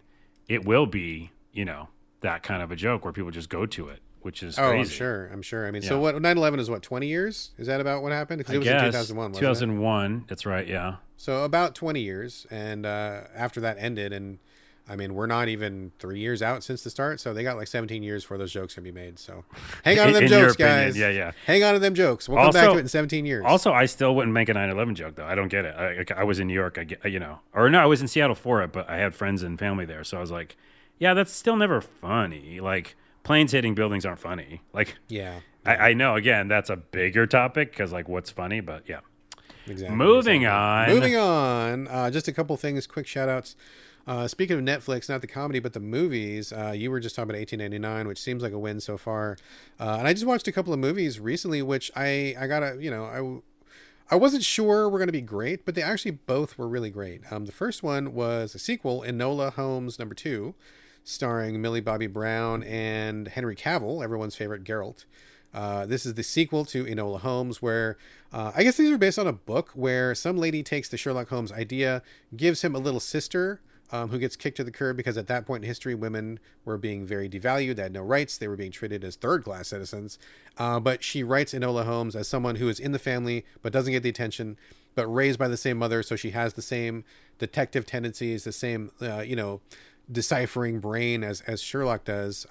it will be, that kind of a joke where people just go to it, which is crazy. I'm sure. I mean, so what 9/11 is what, 20 years? Is that about what happened? Because it was in 2001, wasn't 2001, that's right, yeah. So about 20 years, and after that ended, and I mean, we're not even 3 years out since the start, so they got like 17 years before those jokes can be made. So hang on to them In your jokes, opinion, guys. yeah. Hang on to them jokes. We'll come back to it in 17 years. Also, I still wouldn't make a 9/11 joke though. I don't get it. I was in New York, or no, I was in Seattle for it, but I had friends and family there, so I was like, yeah, that's still never funny. Like planes hitting buildings aren't funny. Like, yeah. I know. Again, that's a bigger topic because like what's funny, but yeah. Exactly. Moving on. Just a couple things, quick shout outs. Speaking of Netflix, not the comedy, but the movies, you were just talking about 1899, which seems like a win so far. And I just watched a couple of movies recently, which I wasn't sure were going to be great, but they actually both were really great. The first one was a sequel, Enola Holmes #2, starring Millie Bobby Brown and Henry Cavill, everyone's favorite Geralt. This is the sequel to Enola Holmes, where I guess these are based on a book where some lady takes the Sherlock Holmes idea, gives him a little sister who gets kicked to the curb because at that point in history, women were being very devalued. They had no rights. They were being treated as third-class citizens. But she writes Enola Holmes as someone who is in the family but doesn't get the attention, but raised by the same mother, so she has the same detective tendencies, the same, deciphering brain as Sherlock does.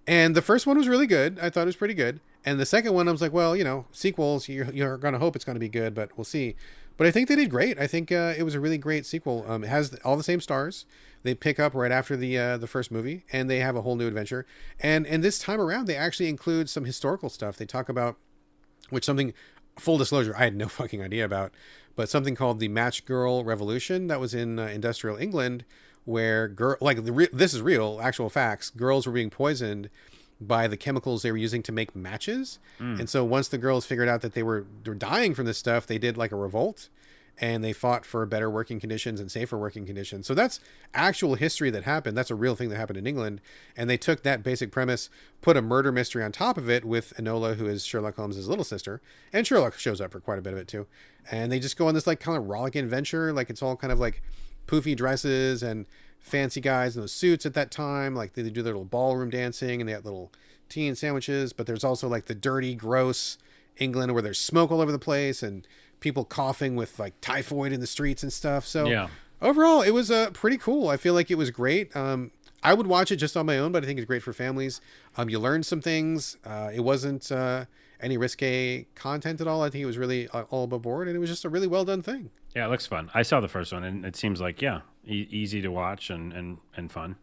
And the first one was really good. I thought it was pretty good. And the second one, I was like, well, sequels, you're going to hope it's going to be good, but we'll see. But I think they did great. I think it was a really great sequel. It has all the same stars. They pick up right after the first movie, and they have a whole new adventure. And this time around, they actually include some historical stuff. They talk about, full disclosure, I had no fucking idea about, but something called the Match Girl Revolution that was in industrial England, where this is real, actual facts. Girls were being poisoned by the chemicals they were using to make matches. And so once the girls figured out that they were dying from this stuff, they did like a revolt and they fought for better working conditions and safer working conditions. So that's actual history that happened. That's a real thing that happened in England. And they took that basic premise, put a murder mystery on top of it with Enola, who is Sherlock Holmes' little sister. And Sherlock shows up for quite a bit of it too. And they just go on this like kind of rollicking adventure. Like it's all kind of like poofy dresses and fancy guys in those suits at that time. Like they do their little ballroom dancing and they got little tea and sandwiches, but there's also like the dirty, gross England where there's smoke all over the place and people coughing with like typhoid in the streets and stuff. So yeah, overall it was pretty cool. I feel like it was great. I would watch it just on my own, but I think it's great for families. You learned some things. It wasn't any risque content at all. I think it was really all above board, and it was just a really well done thing. Yeah, it looks fun. I saw the first one, and it seems like, yeah, easy to watch and fun.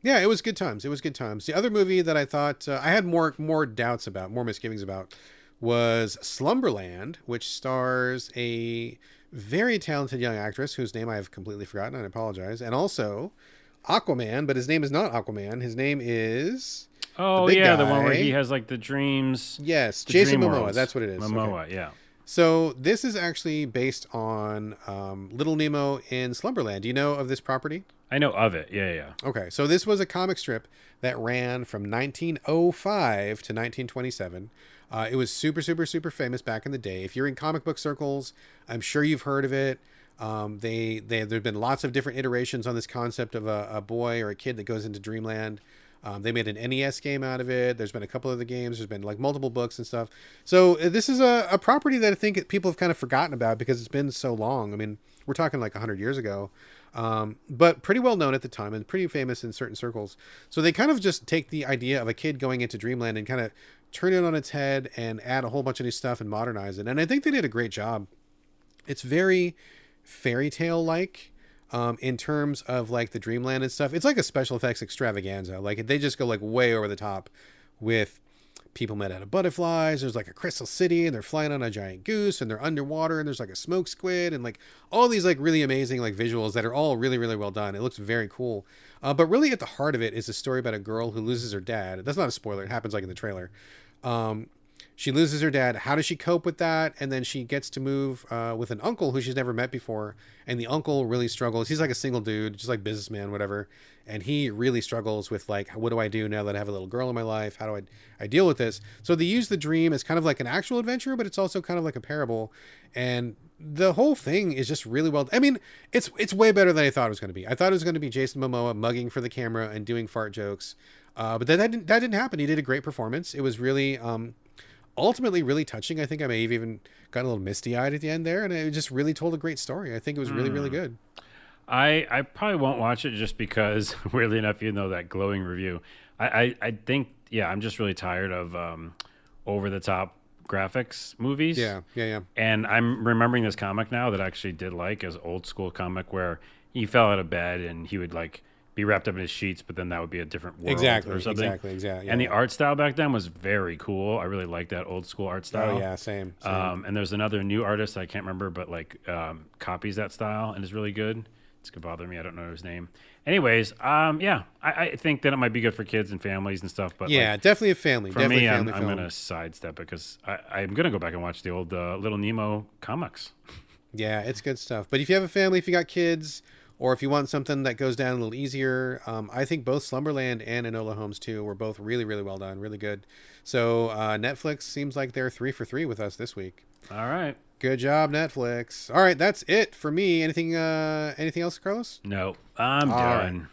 Yeah, it was good times. It was good times. The other movie that I thought I had more doubts about, more misgivings about, was Slumberland, which stars a very talented young actress whose name I have completely forgotten, and I apologize, and also Aquaman, but his name is not Aquaman. His name is the Oh big yeah, guy. the one where he has like the dreams. Yes, The Jason dream Momoa. worlds. That's what it is. Momoa, Okay. yeah. So this is actually based on Little Nemo in Slumberland. Do you know of this property? I know of it. Yeah, yeah. Okay, so this was a comic strip that ran from 1905 to 1927. It was super, super, super famous back in the day. If you're in comic book circles, I'm sure you've heard of it. There've been lots of different iterations on this concept of a boy or a kid that goes into Dreamland. They made an NES game out of it. There's been a couple of the games. There's been like multiple books and stuff. So this is a property that I think people have kind of forgotten about because it's been so long. I mean, we're talking like 100 years ago. But pretty well known at the time and pretty famous in certain circles. So they kind of just take the idea of a kid going into Dreamland and kind of turn it on its head and add a whole bunch of new stuff and modernize it. And I think they did a great job. It's very fairy tale like in terms of like the Dreamland and stuff. It's like a special effects extravaganza. Like they just go like way over the top with people made out of butterflies. There's like a crystal city and they're flying on a giant goose and they're underwater and there's like a smoke squid and like all these like really amazing like visuals that are all really, really well done. It looks very cool. But really at the heart of it is a story about a girl who loses her dad. That's not a spoiler. It happens like in the trailer. She loses her dad. How does she cope with that? And then she gets to move with an uncle who she's never met before. And the uncle really struggles. He's like a single dude, just like businessman, whatever. And he really struggles with like, what do I do now that I have a little girl in my life? How do I deal with this? So they use the dream as kind of like an actual adventure, but it's also kind of like a parable. And the whole thing is just really well. I mean, it's way better than I thought it was going to be. I thought it was going to be Jason Momoa mugging for the camera and doing fart jokes. But that didn't happen. He did a great performance. It was really ultimately really touching. I think I may have even gotten a little misty-eyed at the end there, and it just really told a great story. I think it was really, really good. I probably won't watch it just because, weirdly enough, you know, that glowing review. I think, yeah, I'm just really tired of over-the-top graphics movies. Yeah. And I'm remembering this comic now that I actually did like as old school comic where he fell out of bed and he would like be wrapped up in his sheets, but then that would be a different world or something. Exactly. And the art style back then was very cool. I really liked that old school art style. Oh yeah, same. And there's another new artist I can't remember, but like copies that style and is really good. It's gonna bother me. I don't know his name. Anyways, yeah, I think that it might be good for kids and families and stuff. But yeah, like, definitely a family. for Definitely me, I'm family film. gonna sidestep it because I'm gonna go back and watch the old Little Nemo comics. Yeah, it's good stuff. But if you have a family, if you got kids, or if you want something that goes down a little easier, I think both Slumberland and Enola Holmes 2 were both really, really well done, really good. So Netflix seems like they're 3 for 3 with us this week. All right. Good job, Netflix. All right, that's it for me. Anything else, Carlos? No, I'm done.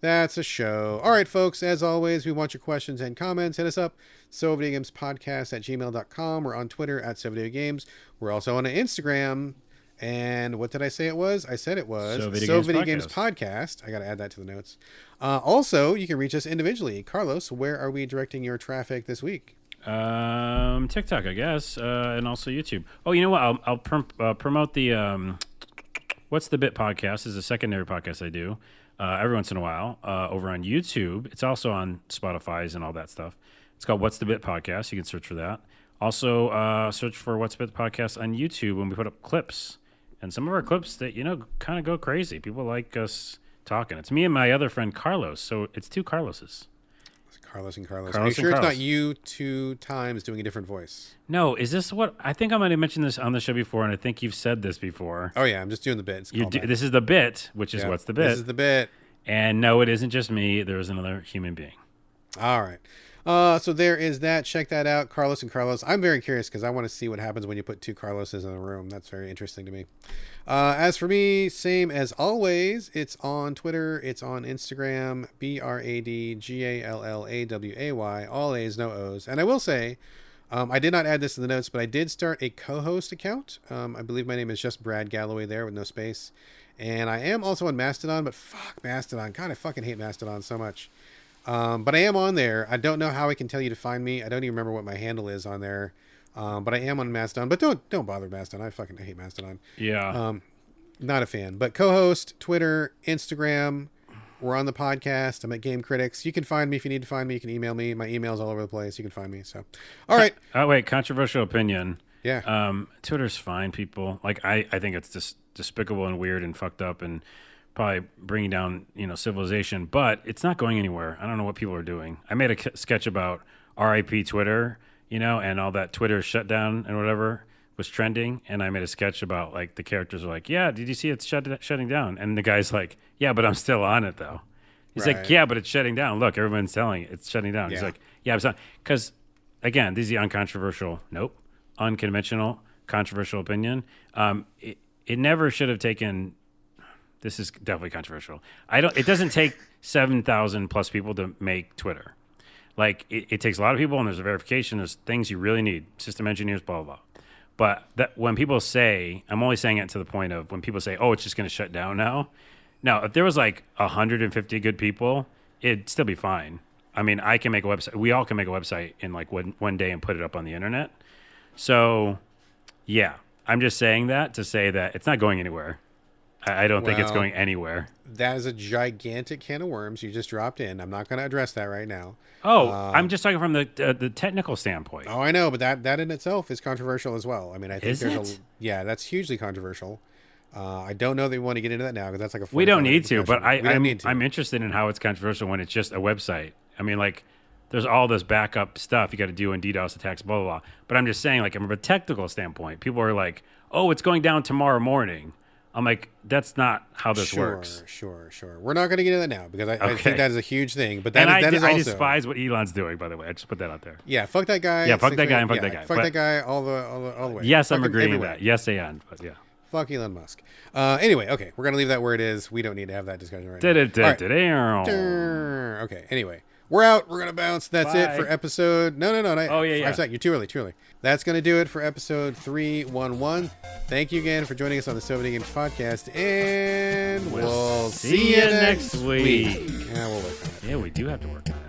That's a show. All right, folks, as always, we want your questions and comments. Hit us up, sovideogamespodcast@gmail.com. We're on Twitter @sovideogames. We're also on Instagram. And what did I say it was? I said it was So Video Games Podcast. I got to add that to the notes. Also, you can reach us individually. Carlos, where are we directing your traffic this week? TikTok, I guess, and also YouTube. Oh, you know what? I'll promote the What's the Bit podcast. Is a secondary podcast I do every once in a while over on YouTube. It's also on Spotify's and all that stuff. It's called What's the Bit podcast. You can search for that. Also, search for What's the Bit podcast on YouTube when we put up clips. And some of our clips that, you know, kind of go crazy. People like us talking. It's me and my other friend, Carlos. So it's two Carloses. Carlos and Carlos. Carlos Are you sure and it's Carlos. not you 2 times doing a different voice? No, is this what... I think I might have mentioned this on the show before, and I think you've said this before. Oh, yeah. I'm just doing the bit. It's a callback. This is the bit, which is Yeah, What's the Bit. This is the bit. And no, it isn't just me. There is another human being. All right. So there is that. Check that out. Carlos and Carlos. I'm very curious because I want to see what happens when you put 2 Carloses in a room. That's very interesting to me. As for me, same as always. It's on Twitter. It's on Instagram. BradGallaway. All A's, no O's. And I will say, I did not add this to the notes, but I did start a co-host account. I believe my name is just Brad Galloway there with no space. And I am also on Mastodon, but fuck Mastodon. God, I fucking hate Mastodon so much. But I am on there. I don't know how I can tell you to find me. I don't even remember what my handle is on there. But I am on Mastodon. But don't bother Mastodon. I hate Mastodon. Yeah. Not a fan. But co-host, Twitter, Instagram. We're on the podcast. I'm at Game Critics. You can find me if you need to find me. You can email me. My email's all over the place. You can find me. So, all right. Oh, wait. Controversial opinion. Yeah. Twitter's fine, people. Like, I think it's just despicable and weird and fucked up and probably bringing down, civilization. But it's not going anywhere. I don't know what people are doing. I made a sketch about RIP Twitter, and all that Twitter shutdown and whatever was trending. And I made a sketch about, like, the characters are like, yeah, did you see it's shutting down? And the guy's like, yeah, but I'm still on it, though. He's like, yeah, but it's shutting down. Look, everyone's telling it. It's shutting down. Yeah. He's like, yeah, I'm sorry. Because, again, this is the uncontroversial, unconventional, controversial opinion. It never should have taken, this is definitely controversial. It doesn't take 7,000 plus people to make Twitter. Like, it takes a lot of people, and there's a verification. There's things you really need, system engineers, blah, blah, blah. But when people say, I'm only saying it to the point of when people say, oh, it's just going to shut down now. Now, if there was like 150 good people, it'd still be fine. I mean, I can make a website. We all can make a website in like one day and put it up on the internet. So, yeah, I'm just saying that to say that it's not going anywhere. I don't think it's going anywhere. That is a gigantic can of worms you just dropped in. I'm not going to address that right now. Oh, I'm just talking from the technical standpoint. Oh, I know, but that in itself is controversial as well. I mean, I think that's hugely controversial. I don't know that we want to get into that now because that's like a. We don't need to, but I'm interested in how it's controversial when it's just a website. I mean, like, there's all this backup stuff you got to do in DDoS attacks, blah, blah, blah. But I'm just saying, like, from a technical standpoint, people are like, oh, it's going down tomorrow morning. I'm like, that's not how this works. Sure. We're not going to get into that now because I think that is a huge thing. But I also, despise what Elon's doing, by the way. I just put that out there. Yeah, fuck that guy. Yeah, fuck that guy and fuck that guy. Fuck that guy all the way. Yes, I'm agreeing with that. Yes, and but yeah. Fuck Elon Musk. Anyway, okay, we're going to leave that where it is. We don't need to have that discussion right now. Okay, anyway. We're out. We're going to bounce. That's it for episode... No. Oh, yeah. You're too early. That's going to do it for episode 311. Thank you again for joining us on the Videogames podcast, and we'll see you next week. Yeah, we'll work on it. Yeah, we do have to work on it.